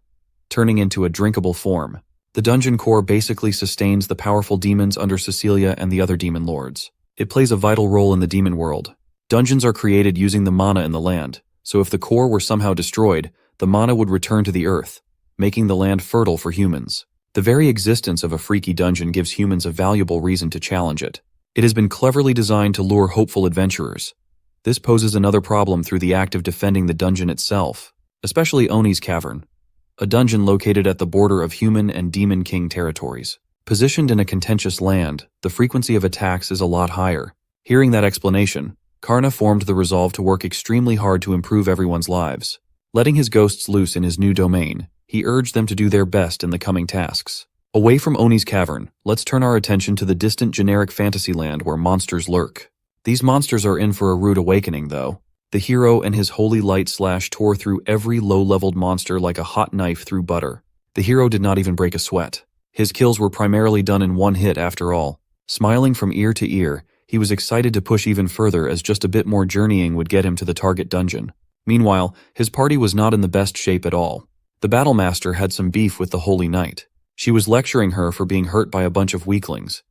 S1: turning into a drinkable form. The dungeon core basically sustains the powerful demons under Cecilia and the other demon lords. It plays a vital role in the demon world. Dungeons are created using the mana in the land, so if the core were somehow destroyed, the mana would return to the earth, making the land fertile for humans. The very existence of a freaky dungeon gives humans a valuable reason to challenge it. It has been cleverly designed to lure hopeful adventurers. This poses another problem through the act of defending the dungeon itself, especially Oni's Cavern, a dungeon located at the border of human and demon king territories. Positioned in a contentious land, the frequency of attacks is a lot higher. Hearing that explanation, Karna formed the resolve to work extremely hard to improve everyone's lives. Letting his ghosts loose in his new domain, he urged them to do their best in the coming tasks. Away from Oni's Cavern, let's turn our attention to the distant generic fantasy land where monsters lurk. These monsters are in for a rude awakening, though. The hero and his holy light slash tore through every low-leveled monster like a hot knife through butter. The hero did not even break a sweat. His kills were primarily done in one hit after all. Smiling from ear to ear, he was excited to push even further as just a bit more journeying would get him to the target dungeon. Meanwhile, his party was not in the best shape at all. The Battlemaster had some beef with the Holy Knight. She was lecturing her for being hurt by a bunch of weaklings.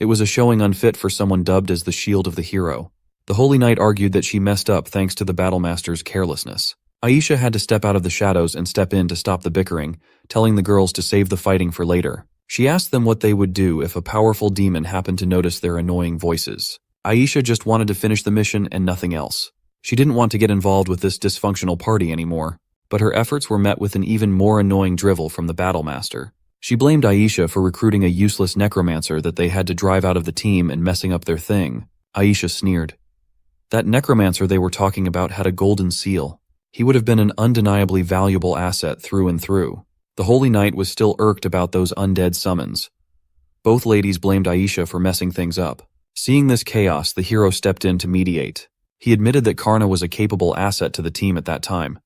S1: It was a showing unfit for someone dubbed as the Shield of the Hero. The Holy Knight argued that she messed up thanks to the Battlemaster's carelessness. Aisha had to step out of the shadows and step in to stop the bickering, telling the girls to save the fighting for later. She asked them what they would do if a powerful demon happened to notice their annoying voices. Aisha just wanted to finish the mission and nothing else. She didn't want to get involved with this dysfunctional party anymore, but her efforts were met with an even more annoying drivel from the Battlemaster. She blamed Aisha for recruiting a useless necromancer that they had to drive out of the team and messing up their thing. Aisha sneered. That necromancer they were talking about had a golden seal. He would have been an undeniably valuable asset through and through. The Holy Knight was still irked about those undead summons. Both ladies blamed Aisha for messing things up. Seeing this chaos, the hero stepped in to mediate. He admitted that Karna was a capable asset to the team at that time.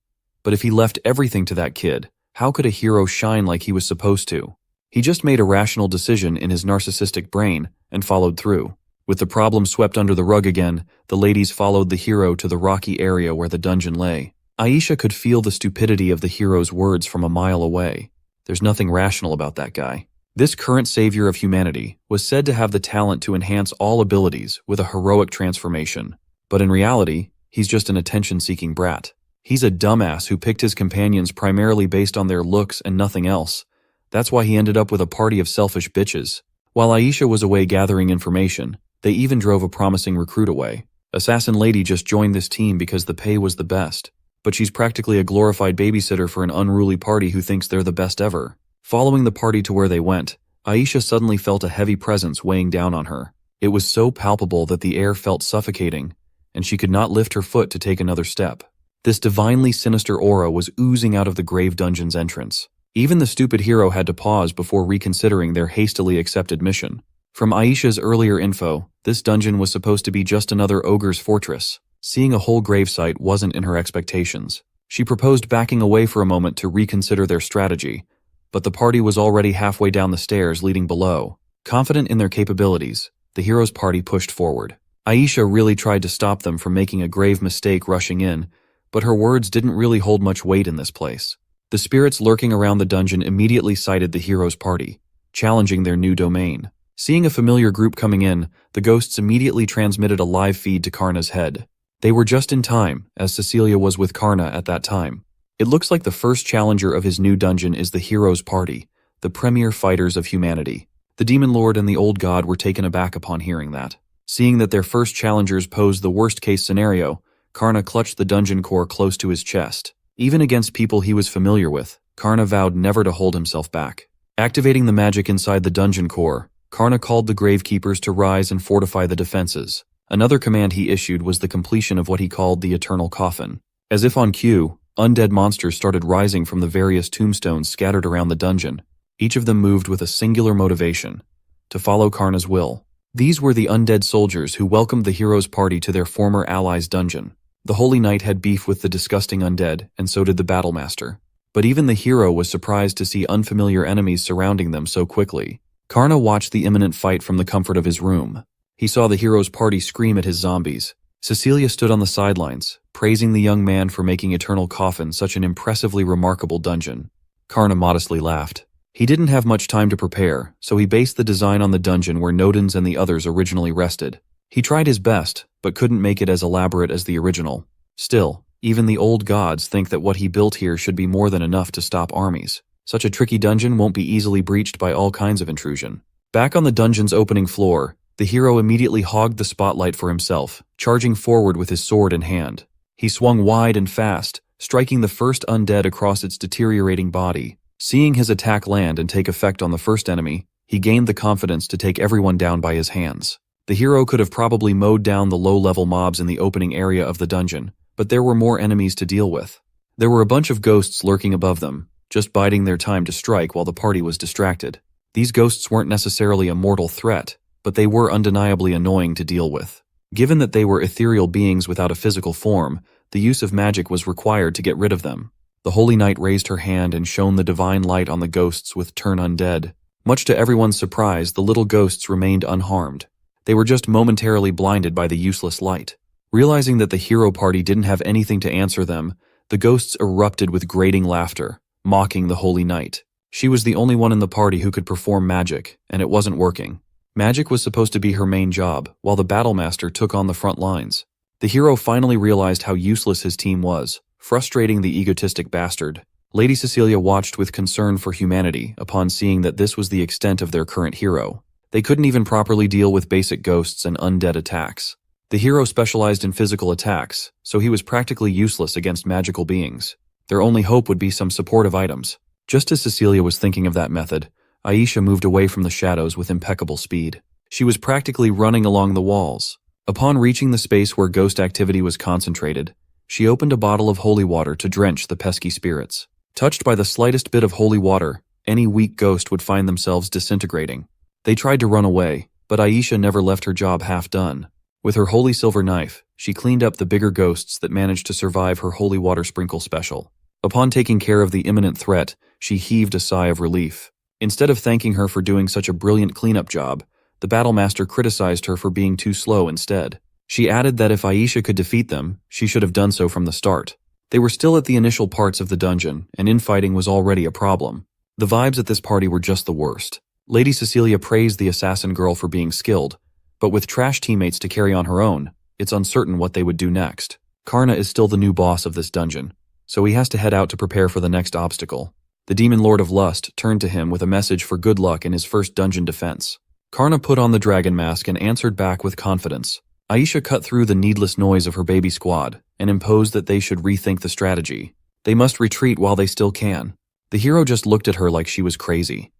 S1: But if he left everything to that kid, how could a hero shine like he was supposed to? He just made a rational decision in his narcissistic brain and followed through. With the problem swept under the rug again, the ladies followed the hero to the rocky area where the dungeon lay. Aisha could feel the stupidity of the hero's words from a mile away. There's nothing rational about that guy. This current savior of humanity was said to have the talent to enhance all abilities with a heroic transformation. But in reality, he's just an attention-seeking brat. He's a dumbass who picked his companions primarily based on their looks and nothing else. That's why he ended up with a party of selfish bitches. While Aisha was away gathering information, they even drove a promising recruit away. Assassin Lady just joined this team because the pay was the best. But she's practically a glorified babysitter for an unruly party who thinks they're the best ever. Following the party to where they went, Aisha suddenly felt a heavy presence weighing down on her. It was so palpable that the air felt suffocating, and she could not lift her foot to take another step. This divinely sinister aura was oozing out of the grave dungeon's entrance. Even the stupid hero had to pause before reconsidering their hastily accepted mission. From Aisha's earlier info, this dungeon was supposed to be just another ogre's fortress. Seeing a whole gravesite wasn't in her expectations. She proposed backing away for a moment to reconsider their strategy, but the party was already halfway down the stairs leading below. Confident in their capabilities, the hero's party pushed forward. Aisha really tried to stop them from making a grave mistake rushing in, but her words didn't really hold much weight in this place. The spirits lurking around the dungeon immediately sighted the hero's party, challenging their new domain. Seeing a familiar group coming in, the ghosts immediately transmitted a live feed to Karna's head. They were just in time, as Cecilia was with Karna at that time. It looks like the first challenger of his new dungeon is the hero's party, the premier fighters of humanity. The demon lord and the old god were taken aback upon hearing that. Seeing that their first challengers posed the worst-case scenario, Karna clutched the dungeon core close to his chest. Even against people he was familiar with, Karna vowed never to hold himself back. Activating the magic inside the dungeon core, Karna called the gravekeepers to rise and fortify the defenses. Another command he issued was the completion of what he called the eternal coffin. As if on cue, undead monsters started rising from the various tombstones scattered around the dungeon. Each of them moved with a singular motivation: to follow Karna's will. These were the undead soldiers who welcomed the hero's party to their former allies' dungeon. The Holy Knight had beef with the disgusting undead, and so did the Battlemaster. But even the hero was surprised to see unfamiliar enemies surrounding them so quickly. Karna watched the imminent fight from the comfort of his room. He saw the hero's party scream at his zombies. Cecilia stood on the sidelines, praising the young man for making Eternal Coffin such an impressively remarkable dungeon. Karna modestly laughed. He didn't have much time to prepare, so he based the design on the dungeon where Nodens and the others originally rested. He tried his best, but couldn't make it as elaborate as the original. Still, even the old gods think that what he built here should be more than enough to stop armies. Such a tricky dungeon won't be easily breached by all kinds of intrusion. Back on the dungeon's opening floor, the hero immediately hogged the spotlight for himself, charging forward with his sword in hand. He swung wide and fast, striking the first undead across its deteriorating body. Seeing his attack land and take effect on the first enemy, he gained the confidence to take everyone down by his hands. The hero could have probably mowed down the low-level mobs in the opening area of the dungeon, but there were more enemies to deal with. There were a bunch of ghosts lurking above them, just biding their time to strike while the party was distracted. These ghosts weren't necessarily a mortal threat, but they were undeniably annoying to deal with. Given that they were ethereal beings without a physical form, the use of magic was required to get rid of them. The Holy Knight raised her hand and shone the divine light on the ghosts with turn undead. Much to everyone's surprise, the little ghosts remained unharmed. They were just momentarily blinded by the useless light. Realizing that the hero party didn't have anything to answer them, the ghosts erupted with grating laughter, mocking the Holy Knight. She was the only one in the party who could perform magic, and it wasn't working. Magic was supposed to be her main job, while the Battlemaster took on the front lines. The hero finally realized how useless his team was, frustrating the egotistic bastard. Lady Cecilia watched with concern for humanity upon seeing that this was the extent of their current hero. They couldn't even properly deal with basic ghosts and undead attacks. The hero specialized in physical attacks, so he was practically useless against magical beings. Their only hope would be some supportive items. Just as Cecilia was thinking of that method, Aisha moved away from the shadows with impeccable speed. She was practically running along the walls. Upon reaching the space where ghost activity was concentrated, she opened a bottle of holy water to drench the pesky spirits. Touched by the slightest bit of holy water, any weak ghost would find themselves disintegrating. They tried to run away, but Aisha never left her job half done. With her holy silver knife, she cleaned up the bigger ghosts that managed to survive her holy water sprinkle special. Upon taking care of the imminent threat, she heaved a sigh of relief. Instead of thanking her for doing such a brilliant cleanup job, the Battlemaster criticized her for being too slow instead. She added that if Aisha could defeat them, she should have done so from the start. They were still at the initial parts of the dungeon, and infighting was already a problem. The vibes at this party were just the worst. Lady Cecilia praised the assassin girl for being skilled, but with trash teammates to carry on her own, it's uncertain what they would do next. Karna is still the new boss of this dungeon, so he has to head out to prepare for the next obstacle. The Demon Lord of Lust turned to him with a message for good luck in his first dungeon defense. Karna put on the dragon mask and answered back with confidence. Aisha cut through the needless noise of her baby squad and imposed that they should rethink the strategy. They must retreat while they still can. The hero just looked at her like she was crazy.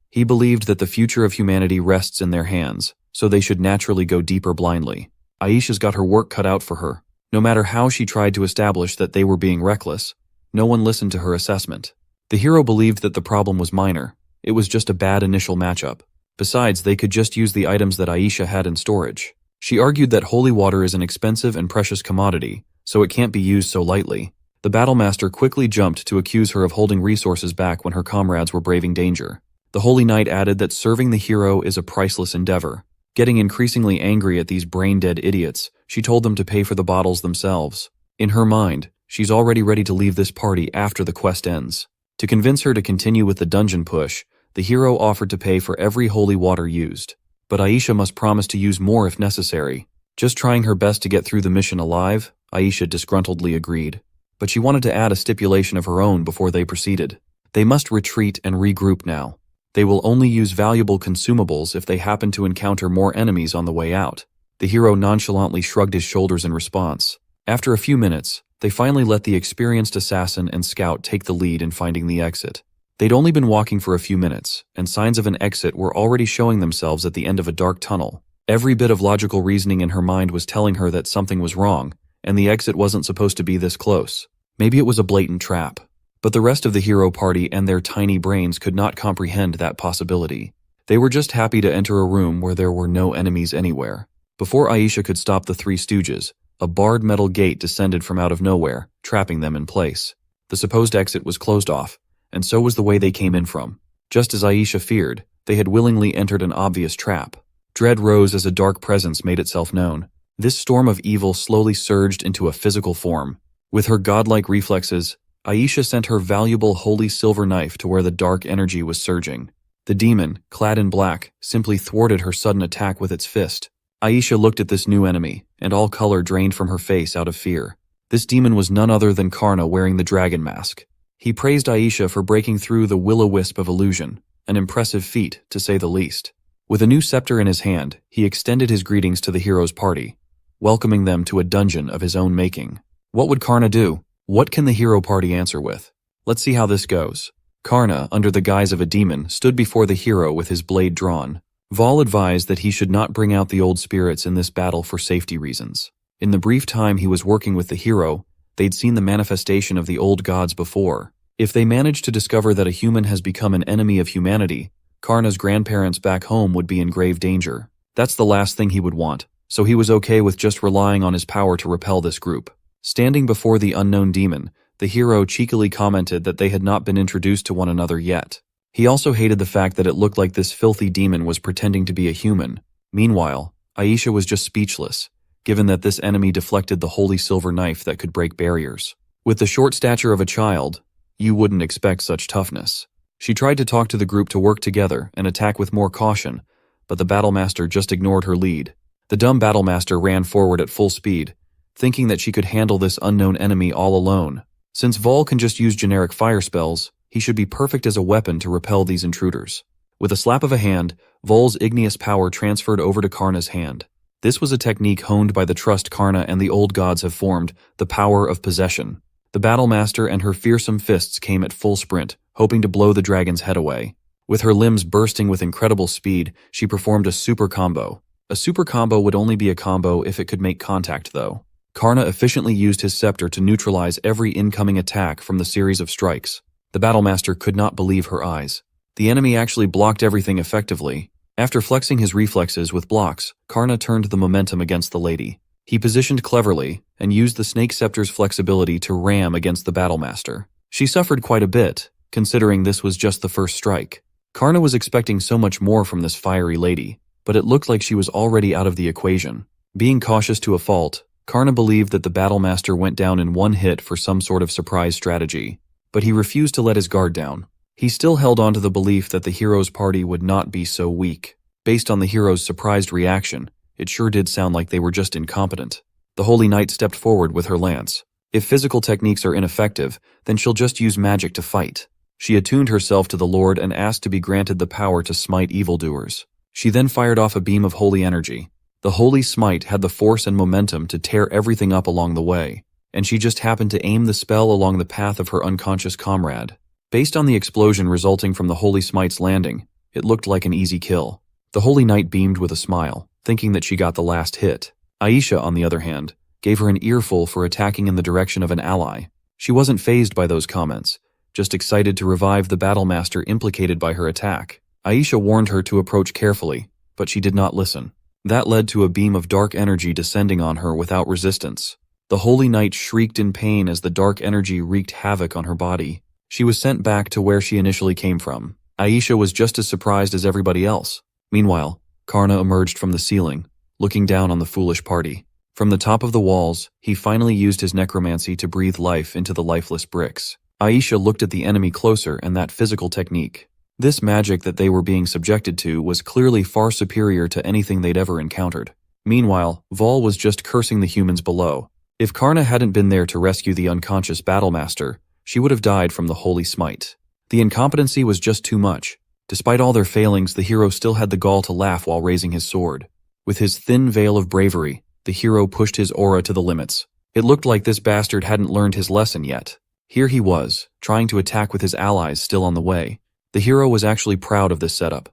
S1: He believed that the future of humanity rests in their hands, so they should naturally go deeper blindly. Aisha's got her work cut out for her. No matter how she tried to establish that they were being reckless, no one listened to her assessment. The hero believed that the problem was minor. It was just a bad initial matchup. Besides, they could just use the items that Aisha had in storage. She argued that holy water is an expensive and precious commodity, so it can't be used so lightly. The Battlemaster quickly jumped to accuse her of holding resources back when her comrades were braving danger. The Holy Knight added that serving the hero is a priceless endeavor. Getting increasingly angry at these brain-dead idiots, she told them to pay for the bottles themselves. In her mind, she's already ready to leave this party after the quest ends. To convince her to continue with the dungeon push, the hero offered to pay for every holy water used. But Aisha must promise to use more if necessary. Just trying her best to get through the mission alive, Aisha disgruntledly agreed. But she wanted to add a stipulation of her own before they proceeded. They must retreat and regroup now. They will only use valuable consumables if they happen to encounter more enemies on the way out. The hero nonchalantly shrugged his shoulders in response. After a few minutes, they finally let the experienced assassin and scout take the lead in finding the exit. They'd only been walking for a few minutes, and signs of an exit were already showing themselves at the end of a dark tunnel. Every bit of logical reasoning in her mind was telling her that something was wrong, and the exit wasn't supposed to be this close. Maybe it was a blatant trap. But the rest of the hero party and their tiny brains could not comprehend that possibility. They were just happy to enter a room where there were no enemies anywhere. Before Aisha could stop the Three Stooges, a barred metal gate descended from out of nowhere, trapping them in place. The supposed exit was closed off, and so was the way they came in from. Just as Aisha feared, they had willingly entered an obvious trap. Dread rose as a dark presence made itself known. This storm of evil slowly surged into a physical form. With her godlike reflexes, Aisha sent her valuable holy silver knife to where the dark energy was surging. The demon, clad in black, simply thwarted her sudden attack with its fist. Aisha looked at this new enemy, and all color drained from her face out of fear. This demon was none other than Karna wearing the dragon mask. He praised Aisha for breaking through the will-o-wisp of illusion, an impressive feat, to say the least. With a new scepter in his hand, he extended his greetings to the hero's party, welcoming them to a dungeon of his own making. What would Karna do? What can the hero party answer with? Let's see how this goes. Karna, under the guise of a demon, stood before the hero with his blade drawn. Vol advised that he should not bring out the old spirits in this battle for safety reasons. In the brief time he was working with the hero, they'd seen the manifestation of the old gods before. If they managed to discover that a human has become an enemy of humanity, Karna's grandparents back home would be in grave danger. That's the last thing he would want, so he was okay with just relying on his power to repel this group. Standing before the unknown demon, the hero cheekily commented that they had not been introduced to one another yet. He also hated the fact that it looked like this filthy demon was pretending to be a human. Meanwhile, Aisha was just speechless, given that this enemy deflected the holy silver knife that could break barriers. With the short stature of a child, you wouldn't expect such toughness. She tried to talk to the group to work together and attack with more caution, but the Battlemaster just ignored her lead. The dumb Battlemaster ran forward at full speed, thinking that she could handle this unknown enemy all alone. Since Vol can just use generic fire spells, he should be perfect as a weapon to repel these intruders. With a slap of a hand, Vol's igneous power transferred over to Karna's hand. This was a technique honed by the trust Karna and the old gods have formed, the power of possession. The Battlemaster and her fearsome fists came at full sprint, hoping to blow the dragon's head away. With her limbs bursting with incredible speed, she performed a super combo. A super combo would only be a combo if it could make contact, though. Karna efficiently used his scepter to neutralize every incoming attack from the series of strikes. The Battlemaster could not believe her eyes. The enemy actually blocked everything effectively. After flexing his reflexes with blocks, Karna turned the momentum against the lady. He positioned cleverly and used the snake scepter's flexibility to ram against the Battlemaster. She suffered quite a bit, considering this was just the first strike. Karna was expecting so much more from this fiery lady. but it looked like she was already out of the equation. Being cautious to a fault, Karna believed that the Battlemaster went down in one hit for some sort of surprise strategy, but he refused to let his guard down. He still held on to the belief that the hero's party would not be so weak. Based on the hero's surprised reaction, it sure did sound like they were just incompetent. The Holy Knight stepped forward with her lance. If physical techniques are ineffective, then she'll just use magic to fight. She attuned herself to the Lord and asked to be granted the power to smite evildoers. She then fired off a beam of holy energy. The holy smite had the force and momentum to tear everything up along the way, and she just happened to aim the spell along the path of her unconscious comrade. Based on the explosion resulting from the holy smite's landing, it looked like an easy kill. The Holy Knight beamed with a smile, thinking that she got the last hit. Aisha, on the other hand, gave her an earful for attacking in the direction of an ally. She wasn't fazed by those comments, just excited to revive the Battlemaster implicated by her attack. Aisha warned her to approach carefully, but she did not listen. That led to a beam of dark energy descending on her without resistance. The Holy Knight shrieked in pain as the dark energy wreaked havoc on her body. She was sent back to where she initially came from. Aisha was just as surprised as everybody else. Meanwhile, Karna emerged from the ceiling, looking down on the foolish party. From the top of the walls, he finally used his necromancy to breathe life into the lifeless bricks. Aisha looked at the enemy closer and that physical technique. This magic that they were being subjected to was clearly far superior to anything they'd ever encountered. Meanwhile, Vol was just cursing the humans below. If Karna hadn't been there to rescue the unconscious Battlemaster, she would have died from the holy smite. The incompetency was just too much. Despite all their failings, the hero still had the gall to laugh while raising his sword. With his thin veil of bravery, the hero pushed his aura to the limits. It looked like this bastard hadn't learned his lesson yet. Here he was, trying to attack with his allies still on the way. The hero was actually proud of this setup.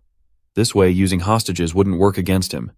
S1: This way, using hostages wouldn't work against him.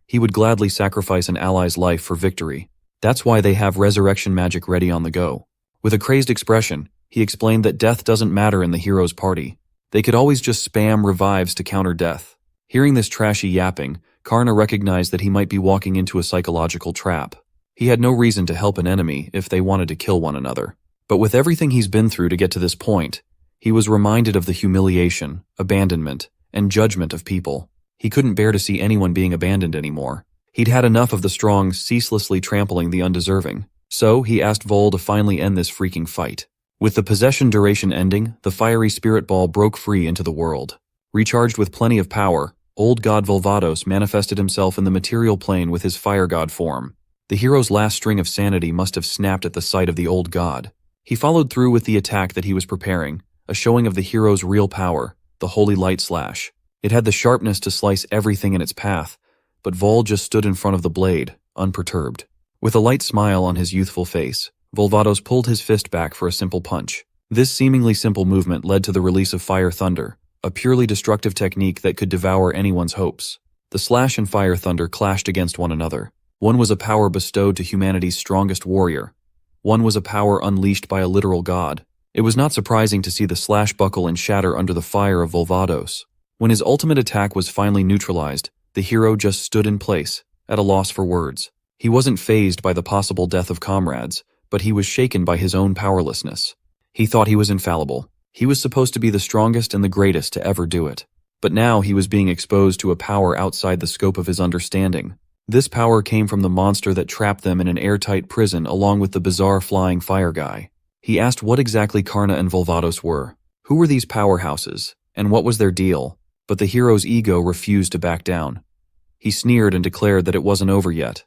S1: He would gladly sacrifice an ally's life for victory. That's why they have resurrection magic ready on the go. With a crazed expression, he explained that death doesn't matter in the hero's party. They could always just spam revives to counter death. Hearing this trashy yapping, Karna recognized that he might be walking into a psychological trap. He had no reason to help an enemy if they wanted to kill one another. But with everything he's been through to get to this point, he was reminded of the humiliation, abandonment, and judgment of people. He couldn't bear to see anyone being abandoned anymore. He'd had enough of the strong ceaselessly trampling the undeserving. So he asked Vol to finally end this freaking fight. With the possession duration ending, the fiery spirit ball broke free into the world. Recharged with plenty of power, old god Volvados manifested himself in the material plane with his fire god form. The hero's last string of sanity must have snapped at the sight of the old god. He followed through with the attack that he was preparing, a showing of the hero's real power, the Holy Light Slash. It had the sharpness to slice everything in its path, but Vol just stood in front of the blade, unperturbed. With a light smile on his youthful face, Volvados pulled his fist back for a simple punch. This seemingly simple movement led to the release of Fire Thunder, a purely destructive technique that could devour anyone's hopes. The Slash and Fire Thunder clashed against one another. One was a power bestowed to humanity's strongest warrior. One was a power unleashed by a literal god. It was not surprising to see the Slash buckle and shatter under the fire of Volvados. When his ultimate attack was finally neutralized, the hero just stood in place, at a loss for words. He wasn't fazed by the possible death of comrades, but he was shaken by his own powerlessness. He thought he was infallible. He was supposed to be the strongest and the greatest to ever do it. But now he was being exposed to a power outside the scope of his understanding. This power came from the monster that trapped them in an airtight prison along with the bizarre flying fire guy. He asked what exactly Karna and Volvados were. Who were these powerhouses, and what was their deal? But the hero's ego refused to back down. He sneered and declared that it wasn't over yet.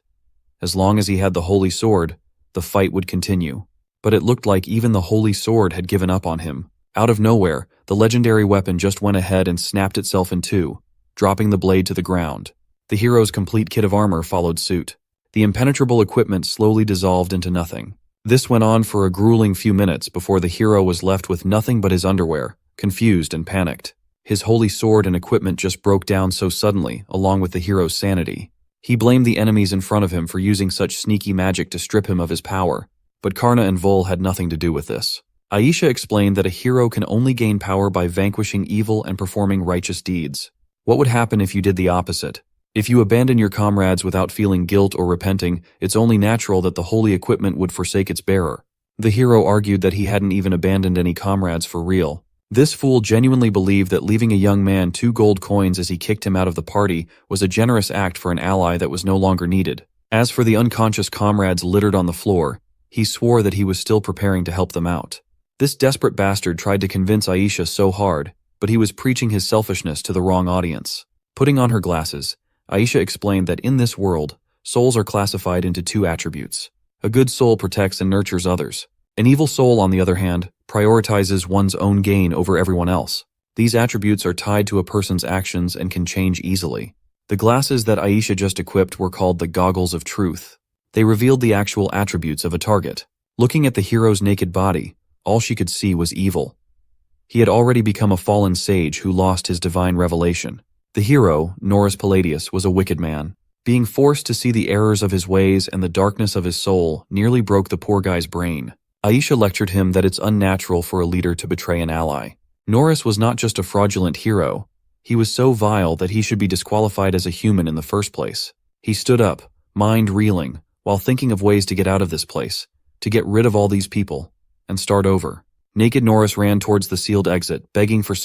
S1: As long as he had the Holy Sword, the fight would continue. But it looked like even the Holy Sword had given up on him. Out of nowhere, the legendary weapon just went ahead and snapped itself in two, dropping the blade to the ground. The hero's complete kit of armor followed suit. The impenetrable equipment slowly dissolved into nothing. This went on for a grueling few minutes before the hero was left with nothing but his underwear, confused and panicked. His holy sword and equipment just broke down so suddenly, along with the hero's sanity. He blamed the enemies in front of him for using such sneaky magic to strip him of his power, but Karna and Vol had nothing to do with this. Aisha explained that a hero can only gain power by vanquishing evil and performing righteous deeds. What would happen if you did the opposite? If you abandon your comrades without feeling guilt or repenting, it's only natural that the holy equipment would forsake its bearer. The hero argued that he hadn't even abandoned any comrades for real. This fool genuinely believed that leaving a young man 2 gold coins as he kicked him out of the party was a generous act for an ally that was no longer needed. As for the unconscious comrades littered on the floor, he swore that he was still preparing to help them out. This desperate bastard tried to convince Aisha so hard, but he was preaching his selfishness to the wrong audience. Putting on her glasses, Aisha explained that in this world, souls are classified into 2 attributes. A good soul protects and nurtures others. An evil soul, on the other hand, prioritizes one's own gain over everyone else. These attributes are tied to a person's actions and can change easily. The glasses that Aisha just equipped were called the Goggles of Truth. They revealed the actual attributes of a target. Looking at the hero's naked body, all she could see was evil. He had already become a fallen sage who lost his divine revelation. The hero, Norris Palladius, was a wicked man. Being forced to see the errors of his ways and the darkness of his soul nearly broke the poor guy's brain. Aisha lectured him that it's unnatural for a leader to betray an ally. Norris was not just a fraudulent hero. He was so vile that he should be disqualified as a human in the first place. He stood up, mind reeling, while thinking of ways to get out of this place, to get rid of all these people, and start over. Naked Norris ran towards the sealed exit, begging for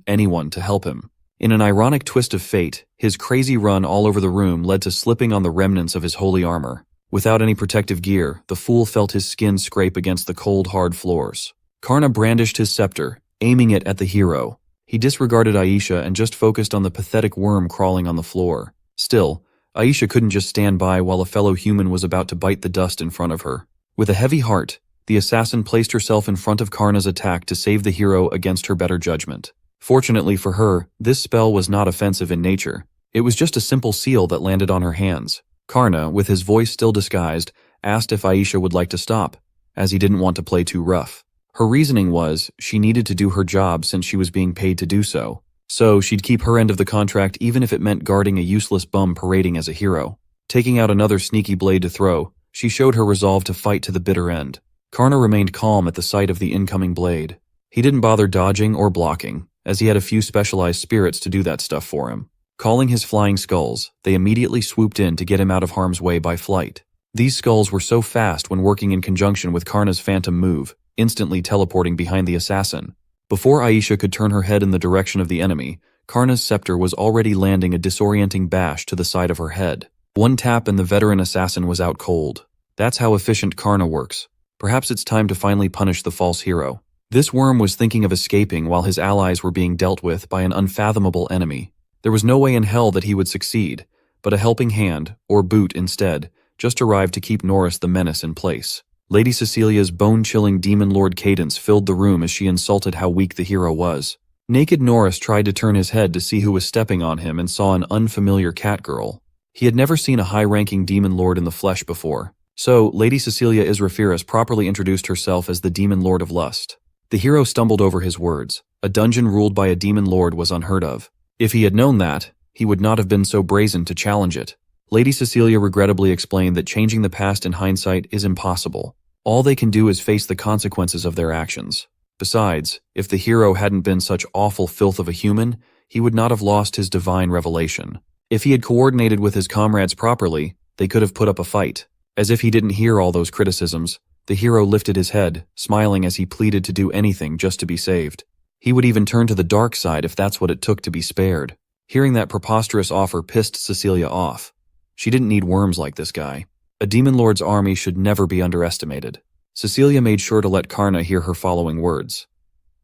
S1: anyone to help him. In an ironic twist of fate, his crazy run all over the room led to slipping on the remnants of his holy armor. Without any protective gear, the fool felt his skin scrape against the cold, hard floors. Karna brandished his scepter, aiming it at the hero. He disregarded Aisha and just focused on the pathetic worm crawling on the floor. Still, Aisha couldn't just stand by while a fellow human was about to bite the dust in front of her. With a heavy heart, the assassin placed herself in front of Karna's attack to save the hero against her better judgment. Fortunately for her, this spell was not offensive in nature. It was just a simple seal that landed on her hands. Karna, with his voice still disguised, asked if Aisha would like to stop, as he didn't want to play too rough. Her reasoning was she needed to do her job since she was being paid to do so. So she'd keep her end of the contract even if it meant guarding a useless bum parading as a hero. Taking out another sneaky blade to throw, she showed her resolve to fight to the bitter end. Karna remained calm at the sight of the incoming blade. He didn't bother dodging or blocking, as he had a few specialized spirits to do that stuff for him. Calling his flying skulls, they immediately swooped in to get him out of harm's way by flight. These skulls were so fast when working in conjunction with Karna's phantom move, instantly teleporting behind the assassin. Before Aisha could turn her head in the direction of the enemy, Karna's scepter was already landing a disorienting bash to the side of her head. One tap and the veteran assassin was out cold. That's how efficient Karna works. Perhaps it's time to finally punish the false hero. This worm was thinking of escaping while his allies were being dealt with by an unfathomable enemy. There was no way in hell that he would succeed, but a helping hand, or boot instead, just arrived to keep Norris the menace in place. Lady Cecilia's bone-chilling demon lord cadence filled the room as she insulted how weak the hero was. Naked Norris tried to turn his head to see who was stepping on him and saw an unfamiliar cat girl. He had never seen a high-ranking demon lord in the flesh before. So, Lady Cecilia Israfiras properly introduced herself as the demon lord of lust. The hero stumbled over his words. A dungeon ruled by a demon lord was unheard of. If he had known that, he would not have been so brazen to challenge it. Lady Cecilia regrettably explained that changing the past in hindsight is impossible. All they can do is face the consequences of their actions. Besides, if the hero hadn't been such awful filth of a human, he would not have lost his divine revelation. If he had coordinated with his comrades properly, they could have put up a fight. As if he didn't hear all those criticisms, the hero lifted his head, smiling as he pleaded to do anything just to be saved. He would even turn to the dark side if that's what it took to be spared. Hearing that preposterous offer pissed Cecilia off. She didn't need worms like this guy. A demon lord's army should never be underestimated. Cecilia made sure to let Karna hear her following words.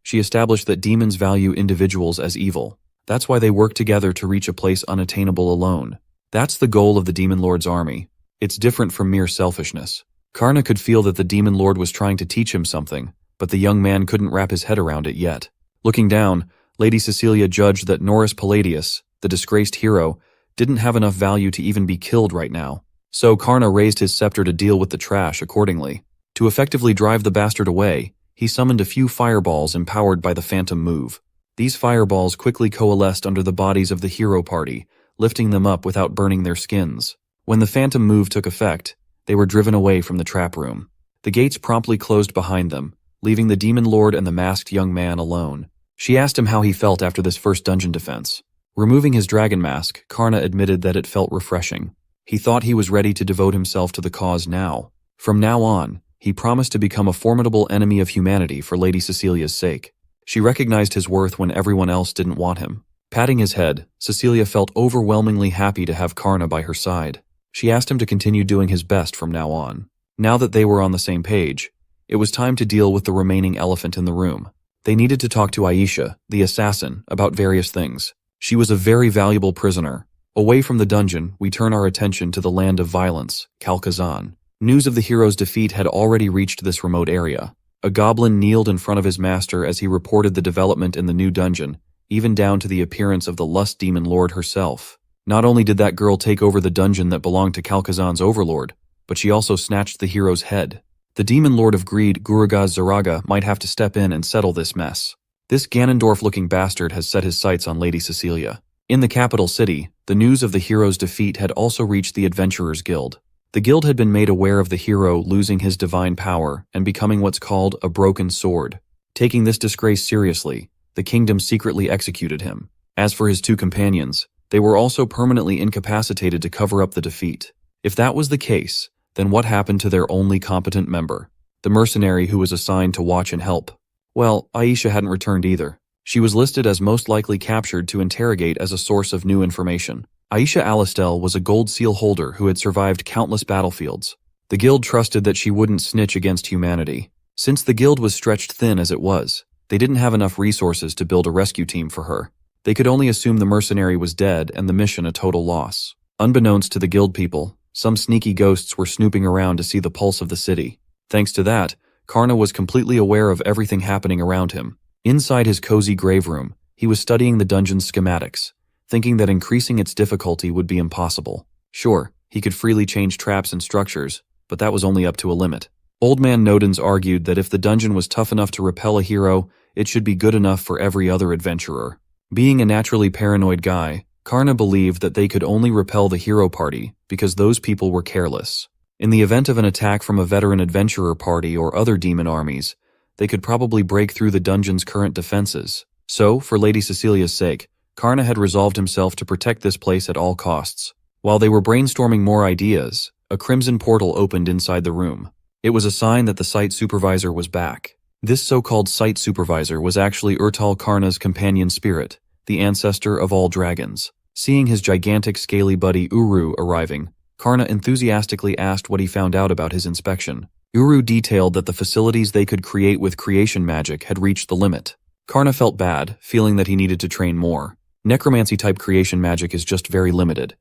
S1: She established that demons value individuals as evil. That's why they work together to reach a place unattainable alone. That's the goal of the demon lord's army. It's different from mere selfishness. Karna could feel that the demon lord was trying to teach him something, but the young man couldn't wrap his head around it yet. Looking down, Lady Cecilia judged that Norris Palladius, the disgraced hero, didn't have enough value to even be killed right now. So Karna raised his scepter to deal with the trash accordingly. To effectively drive the bastard away, he summoned a few fireballs empowered by the phantom move. These fireballs quickly coalesced under the bodies of the hero party, lifting them up without burning their skins. When the phantom move took effect, they were driven away from the trap room. The gates promptly closed behind them, leaving the demon lord and the masked young man alone. She asked him how he felt after this first dungeon defense. Removing his dragon mask, Karna admitted that it felt refreshing. He thought he was ready to devote himself to the cause now. From now on, he promised to become a formidable enemy of humanity for Lady Cecilia's sake. She recognized his worth when everyone else didn't want him. Patting his head, Cecilia felt overwhelmingly happy to have Karna by her side. She asked him to continue doing his best from now on. Now that they were on the same page, it was time to deal with the remaining elephant in the room. They needed to talk to Aisha, the assassin, about various things. She was a very valuable prisoner. Away from the dungeon, we turn our attention to the land of violence, Kalkazan. News of the hero's defeat had already reached this remote area. A goblin kneeled in front of his master as he reported the development in the new dungeon, even down to the appearance of the lust demon lord herself. Not only did that girl take over the dungeon that belonged to Kalkazan's overlord, but she also snatched the hero's head. The demon lord of greed, Gurugaz Zaraga, might have to step in and settle this mess. This Ganondorf-looking bastard has set his sights on Lady Cecilia. In the capital city, the news of the hero's defeat had also reached the Adventurers Guild. The guild had been made aware of the hero losing his divine power and becoming what's called a broken sword. Taking this disgrace seriously, the kingdom secretly executed him. As for his two companions, they were also permanently incapacitated to cover up the defeat. If that was the case, then what happened to their only competent member, the mercenary who was assigned to watch and help? Well, Aisha hadn't returned either. She was listed as most likely captured to interrogate as a source of new information. Aisha Alistel was a gold seal holder who had survived countless battlefields. The guild trusted that she wouldn't snitch against humanity. Since the guild was stretched thin as it was, they didn't have enough resources to build a rescue team for her. They could only assume the mercenary was dead and the mission a total loss. Unbeknownst to the guild people, some sneaky ghosts were snooping around to see the pulse of the city. Thanks to that, Karna was completely aware of everything happening around him. Inside his cozy grave room, he was studying the dungeon's schematics, thinking that increasing its difficulty would be impossible. Sure, he could freely change traps and structures, but that was only up to a limit. Old Man Nodens argued that if the dungeon was tough enough to repel a hero, it should be good enough for every other adventurer. Being a naturally paranoid guy, Karna believed that they could only repel the hero party because those people were careless. In the event of an attack from a veteran adventurer party or other demon armies, they could probably break through the dungeon's current defenses. So, for Lady Cecilia's sake, Karna had resolved himself to protect this place at all costs. While they were brainstorming more ideas, a crimson portal opened inside the room. It was a sign that the site supervisor was back. This so-called site supervisor was actually Urtal Karna's companion spirit, the ancestor of all dragons. Seeing his gigantic scaly buddy Uru arriving, Karna enthusiastically asked what he found out about his inspection. Uru detailed that the facilities they could create with creation magic had reached the limit. Karna felt bad, feeling that he needed to train more. Necromancy-type creation magic is just very limited.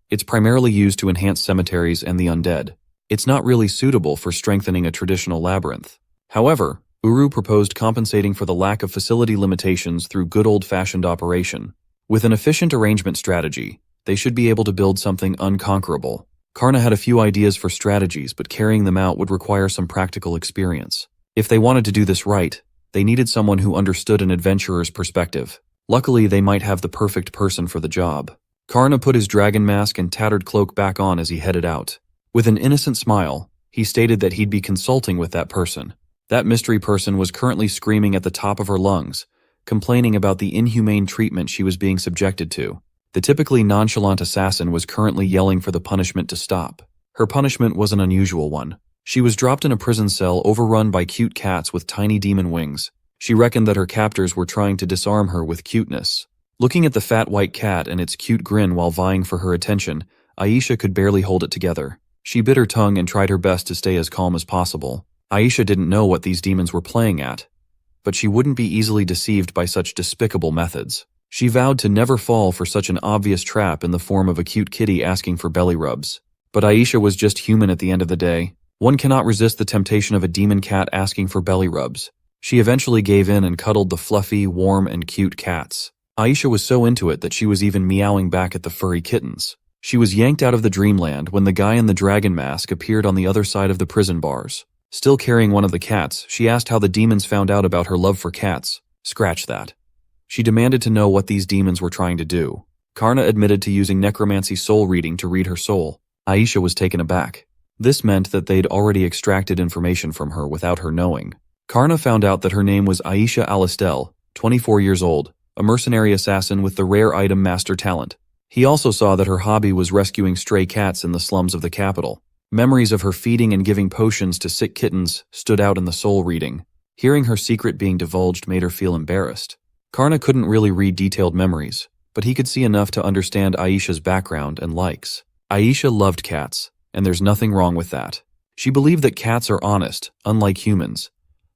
S1: It's primarily used to enhance cemeteries and the undead. It's not really suitable for strengthening a traditional labyrinth. However, Uru proposed compensating for the lack of facility limitations through good old-fashioned operation. With an efficient arrangement strategy, they should be able to build something unconquerable. Karna had a few ideas for strategies, but carrying them out would require some practical experience. If they wanted to do this right, they needed someone who understood an adventurer's perspective. Luckily, they might have the perfect person for the job. Karna put his dragon mask and tattered cloak back on as he headed out. With an innocent smile, he stated that he'd be consulting with that person. That mystery person was currently screaming at the top of her lungs, complaining about the inhumane treatment she was being subjected to. The typically nonchalant assassin was currently yelling for the punishment to stop. Her punishment was an unusual one. She was dropped in a prison cell overrun by cute cats with tiny demon wings. She reckoned that her captors were trying to disarm her with cuteness. Looking at the fat white cat and its cute grin while vying for her attention, Aisha could barely hold it together. She bit her tongue and tried her best to stay as calm as possible. Aisha didn't know what these demons were playing at, but she wouldn't be easily deceived by such despicable methods. She vowed to never fall for such an obvious trap in the form of a cute kitty asking for belly rubs. But Aisha was just human at the end of the day. One cannot resist the temptation of a demon cat asking for belly rubs. She eventually gave in and cuddled the fluffy, warm, and cute cats. Aisha was so into it that she was even meowing back at the furry kittens. She was yanked out of the dreamland when the guy in the dragon mask appeared on the other side of the prison bars. Still carrying one of the cats, she asked how the demons found out about her love for cats. Scratch that. She demanded to know what these demons were trying to do. Karna admitted to using necromancy soul reading to read her soul. Aisha was taken aback. This meant that they'd already extracted information from her without her knowing. Karna found out that her name was Aisha Alistel, 24 years old, a mercenary assassin with the rare item master talent. He also saw that her hobby was rescuing stray cats in the slums of the capital. Memories of her feeding and giving potions to sick kittens stood out in the soul reading. Hearing her secret being divulged made her feel embarrassed. Karna couldn't really read detailed memories, but he could see enough to understand Aisha's background and likes. Aisha loved cats, and there's nothing wrong with that. She believed that cats are honest, unlike humans.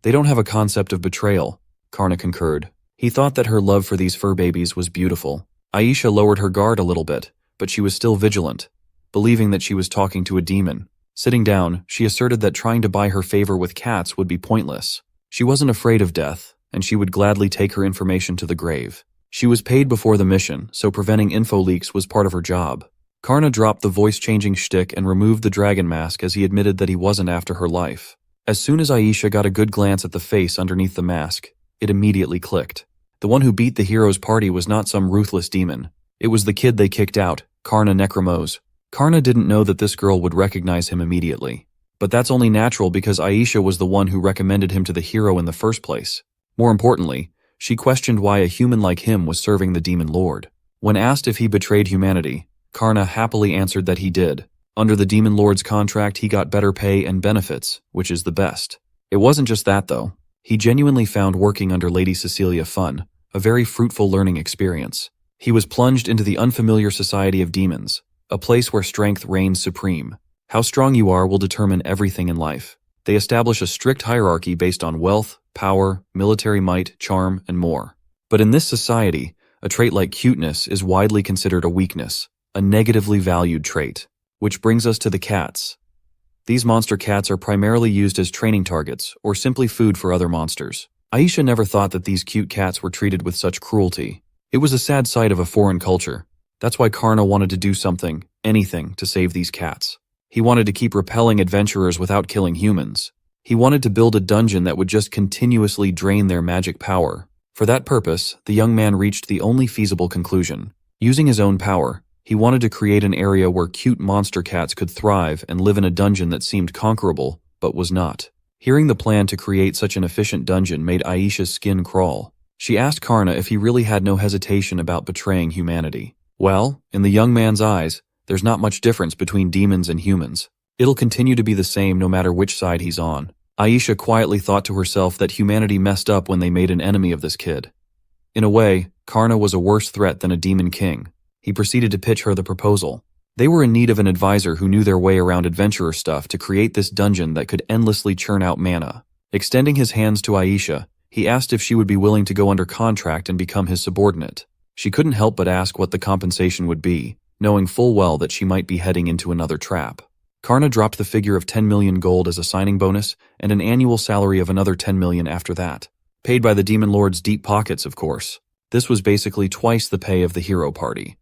S1: They don't have a concept of betrayal, Karna concurred. He thought that her love for these fur babies was beautiful. Aisha lowered her guard a little bit, but she was still vigilant, believing that she was talking to a demon. Sitting down, she asserted that trying to buy her favor with cats would be pointless. She wasn't afraid of death, and she would gladly take her information to the grave. She was paid before the mission, so preventing info leaks was part of her job. Karna dropped the voice-changing shtick and removed the dragon mask as he admitted that he wasn't after her life. As soon as Aisha got a good glance at the face underneath the mask, it immediately clicked. The one who beat the hero's party was not some ruthless demon. It was the kid they kicked out, Karna Necromancer. Karna didn't know that this girl would recognize him immediately. But that's only natural because Aisha was the one who recommended him to the hero in the first place. More importantly, she questioned why a human like him was serving the demon lord. When asked if he betrayed humanity, Karna happily answered that he did. Under the demon lord's contract, he got better pay and benefits, which is the best. It wasn't just that though. He genuinely found working under Lady Cecilia fun, a very fruitful learning experience. He was plunged into the unfamiliar society of demons, a place where strength reigns supreme. How strong you are will determine everything in life. They establish a strict hierarchy based on wealth, power, military might, charm, and more. But in this society, a trait like cuteness is widely considered a weakness, a negatively valued trait. Which brings us to the cats. These monster cats are primarily used as training targets or simply food for other monsters. Aisha never thought that these cute cats were treated with such cruelty. It was a sad sight of a foreign culture. That's why Karna wanted to do something, anything, to save these cats. He wanted to keep repelling adventurers without killing humans. He wanted to build a dungeon that would just continuously drain their magic power. For that purpose, the young man reached the only feasible conclusion. Using his own power, he wanted to create an area where cute monster cats could thrive and live in a dungeon that seemed conquerable, but was not. Hearing the plan to create such an efficient dungeon made Aisha's skin crawl. She asked Karna if he really had no hesitation about betraying humanity. Well, in the young man's eyes, there's not much difference between demons and humans. It'll continue to be the same no matter which side he's on. Aisha quietly thought to herself that humanity messed up when they made an enemy of this kid. In a way, Karna was a worse threat than a demon king. He proceeded to pitch her the proposal. They were in need of an advisor who knew their way around adventurer stuff to create this dungeon that could endlessly churn out mana. Extending his hands to Aisha, he asked if she would be willing to go under contract and become his subordinate. She couldn't help but ask what the compensation would be, knowing full well that she might be heading into another trap. Karna dropped the figure of 10 million gold as a signing bonus and an annual salary of another 10 million after that. Paid by the demon lord's deep pockets, of course. This was basically twice the pay of the hero party.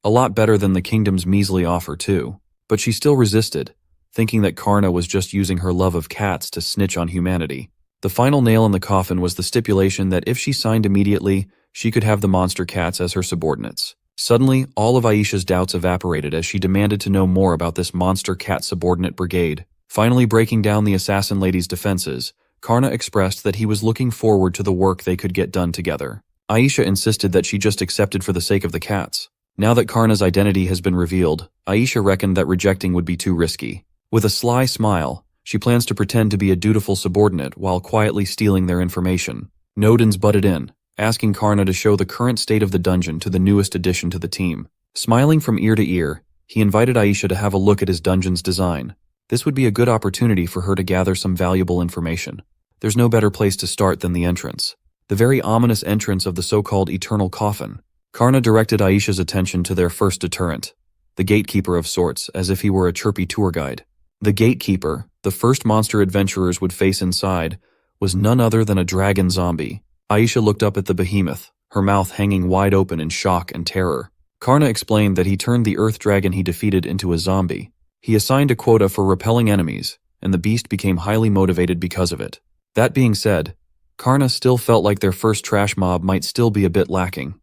S1: A lot better than the kingdom's measly offer too. But she still resisted, thinking that Karna was just using her love of cats to snitch on humanity. The final nail in the coffin was the stipulation that if she signed immediately, she could have the monster cats as her subordinates. Suddenly, all of Aisha's doubts evaporated as she demanded to know more about this monster cat subordinate brigade. Finally breaking down the assassin lady's defenses, Karna expressed that he was looking forward to the work they could get done together. Aisha insisted that she just accepted for the sake of the cats. Now that Karna's identity has been revealed, Aisha reckoned that rejecting would be too risky. With a sly smile, she plans to pretend to be a dutiful subordinate while quietly stealing their information. Nodens butted in, asking Karna to show the current state of the dungeon to the newest addition to the team. Smiling from ear to ear, he invited Aisha to have a look at his dungeon's design. This would be a good opportunity for her to gather some valuable information. There's no better place to start than the entrance. The very ominous entrance of the so-called Eternal Coffin. Karna directed Aisha's attention to their first deterrent, the gatekeeper of sorts, as if he were a chirpy tour guide. The gatekeeper, the first monster adventurers would face inside, was none other than a dragon zombie. Aisha looked up at the behemoth, her mouth hanging wide open in shock and terror. Karna explained that he turned the earth dragon he defeated into a zombie. He assigned a quota for repelling enemies, and the beast became highly motivated because of it. That being said, Karna still felt like their first trash mob might still be a bit lacking.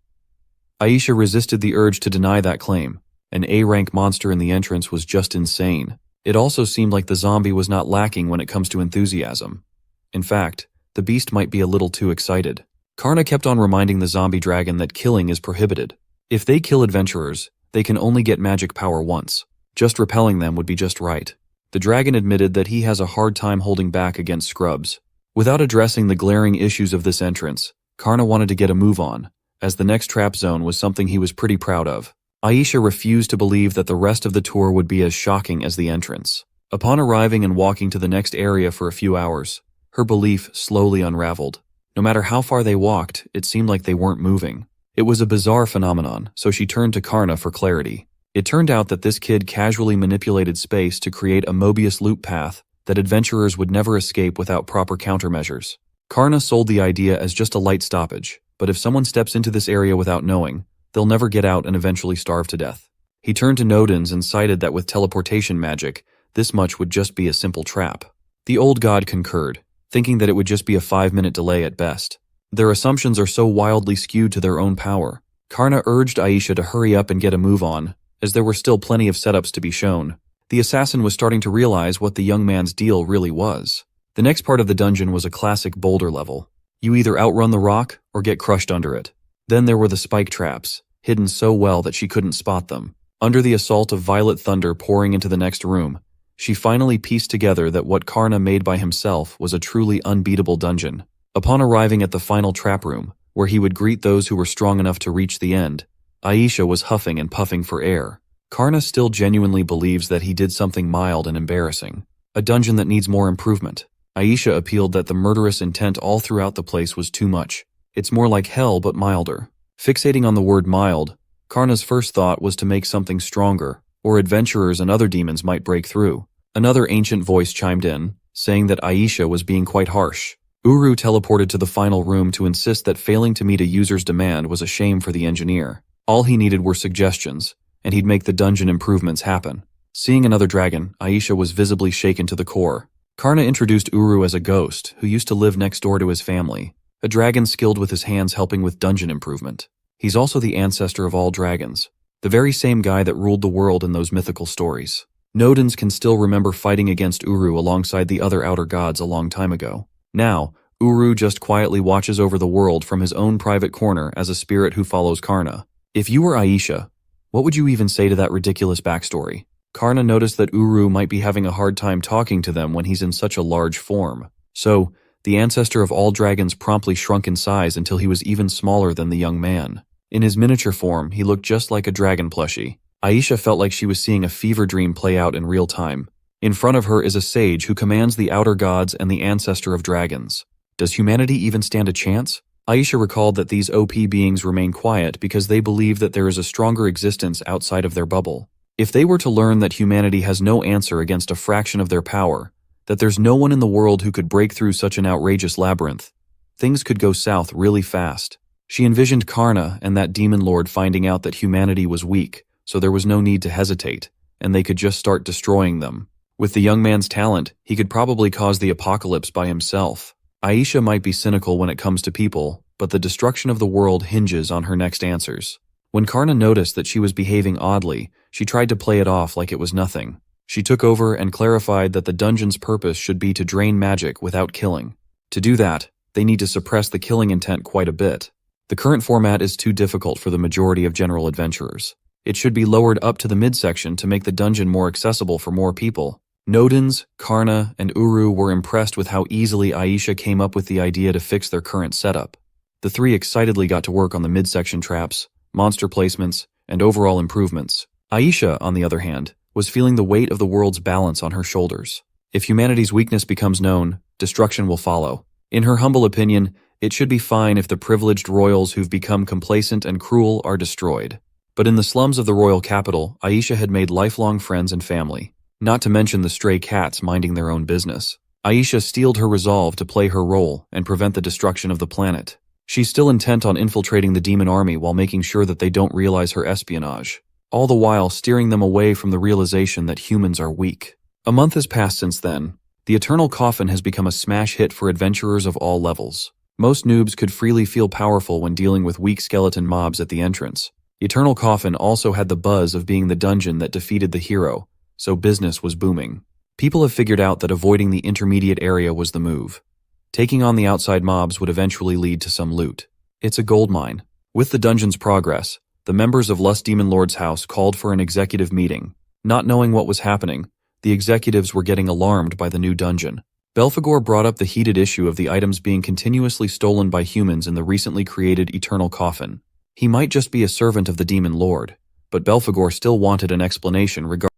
S1: Aisha resisted the urge to deny that claim. An A-rank monster in the entrance was just insane. It also seemed like the zombie was not lacking when it comes to enthusiasm. In fact, the beast might be a little too excited. Karna kept on reminding the zombie dragon that killing is prohibited. If they kill adventurers, they can only get magic power once. Just repelling them would be just right. The dragon admitted that he has a hard time holding back against scrubs, Without addressing the glaring issues of this entrance, Karna wanted to get a move on, as the next trap zone was something he was pretty proud of. Aisha refused to believe that the rest of the tour would be as shocking as the entrance. Upon arriving and walking to the next area for a few hours, her belief slowly unraveled. No matter how far they walked, it seemed like they weren't moving. It was a bizarre phenomenon, so she turned to Karna for clarity. It turned out that this kid casually manipulated space to create a Mobius loop path that adventurers would never escape without proper countermeasures. Karna sold the idea as just a light stoppage, but if someone steps into this area without knowing, they'll never get out and eventually starve to death. He turned to Nodens and cited that with teleportation magic, this much would just be a simple trap. The old god concurred, thinking that it would just be a 5-minute delay at best. Their assumptions are so wildly skewed to their own power. Karna urged Aisha to hurry up and get a move on, as there were still plenty of setups to be shown. The assassin was starting to realize what the young man's deal really was. The next part of the dungeon was a classic boulder level. You either outrun the rock or get crushed under it. Then there were the spike traps, hidden so well that she couldn't spot them. Under the assault of violet thunder pouring into the next room, she finally pieced together that what Karna made by himself was a truly unbeatable dungeon. Upon arriving at the final trap room, where he would greet those who were strong enough to reach the end, Aisha was huffing and puffing for air. Karna still genuinely believes that he did something mild and embarrassing. A dungeon that needs more improvement. Aisha appealed that the murderous intent all throughout the place was too much. It's more like hell but milder. Fixating on the word mild, Karna's first thought was to make something stronger, or adventurers and other demons might break through. Another ancient voice chimed in, saying that Aisha was being quite harsh. Uru teleported to the final room to insist that failing to meet a user's demand was a shame for the engineer. All he needed were suggestions, and he'd make the dungeon improvements happen. Seeing another dragon, Aisha was visibly shaken to the core. Karna introduced Uru as a ghost who used to live next door to his family, a dragon skilled with his hands helping with dungeon improvement. He's also the ancestor of all dragons, the very same guy that ruled the world in those mythical stories. Nodens can still remember fighting against Uru alongside the other outer gods a long time ago. Now, Uru just quietly watches over the world from his own private corner as a spirit who follows Karna. If you were Aisha, what would you even say to that ridiculous backstory? Karna noticed that Uru might be having a hard time talking to them when he's in such a large form. So, the ancestor of all dragons promptly shrunk in size until he was even smaller than the young man. In his miniature form, he looked just like a dragon plushie. Aisha felt like she was seeing a fever dream play out in real time. In front of her is a sage who commands the outer gods and the ancestor of dragons. Does humanity even stand a chance? Aisha recalled that these OP beings remain quiet because they believe that there is a stronger existence outside of their bubble. If they were to learn that humanity has no answer against a fraction of their power, that there's no one in the world who could break through such an outrageous labyrinth, things could go south really fast. She envisioned Karna and that demon lord finding out that humanity was weak, so there was no need to hesitate, and they could just start destroying them. With the young man's talent, he could probably cause the apocalypse by himself. Aisha might be cynical when it comes to people, but the destruction of the world hinges on her next answers. When Karna noticed that she was behaving oddly, she tried to play it off like it was nothing. She took over and clarified that the dungeon's purpose should be to drain magic without killing. To do that, they need to suppress the killing intent quite a bit. The current format is too difficult for the majority of general adventurers. It should be lowered up to the midsection to make the dungeon more accessible for more people. Nodens, Karna, and Uru were impressed with how easily Aisha came up with the idea to fix their current setup. The three excitedly got to work on the midsection traps, monster placements, and overall improvements. Aisha, on the other hand, was feeling the weight of the world's balance on her shoulders. If humanity's weakness becomes known, destruction will follow. In her humble opinion, it should be fine if the privileged royals who've become complacent and cruel are destroyed. But in the slums of the royal capital, Aisha had made lifelong friends and family, not to mention the stray cats minding their own business. Aisha steeled her resolve to play her role and prevent the destruction of the planet. She's still intent on infiltrating the demon army while making sure that they don't realize her espionage, all the while steering them away from the realization that humans are weak. A month has passed since then. The Eternal Coffin has become a smash hit for adventurers of all levels. Most noobs could freely feel powerful when dealing with weak skeleton mobs at the entrance. The Eternal Coffin also had the buzz of being the dungeon that defeated the hero, so business was booming. People have figured out that avoiding the intermediate area was the move. Taking on the outside mobs would eventually lead to some loot. It's a goldmine. With the dungeon's progress, the members of Lust Demon Lord's house called for an executive meeting. Not knowing what was happening, the executives were getting alarmed by the new dungeon. Belphegor brought up the heated issue of the items being continuously stolen by humans in the recently created Eternal Coffin. He might just be a servant of the Demon Lord, but Belphegor still wanted an explanation regarding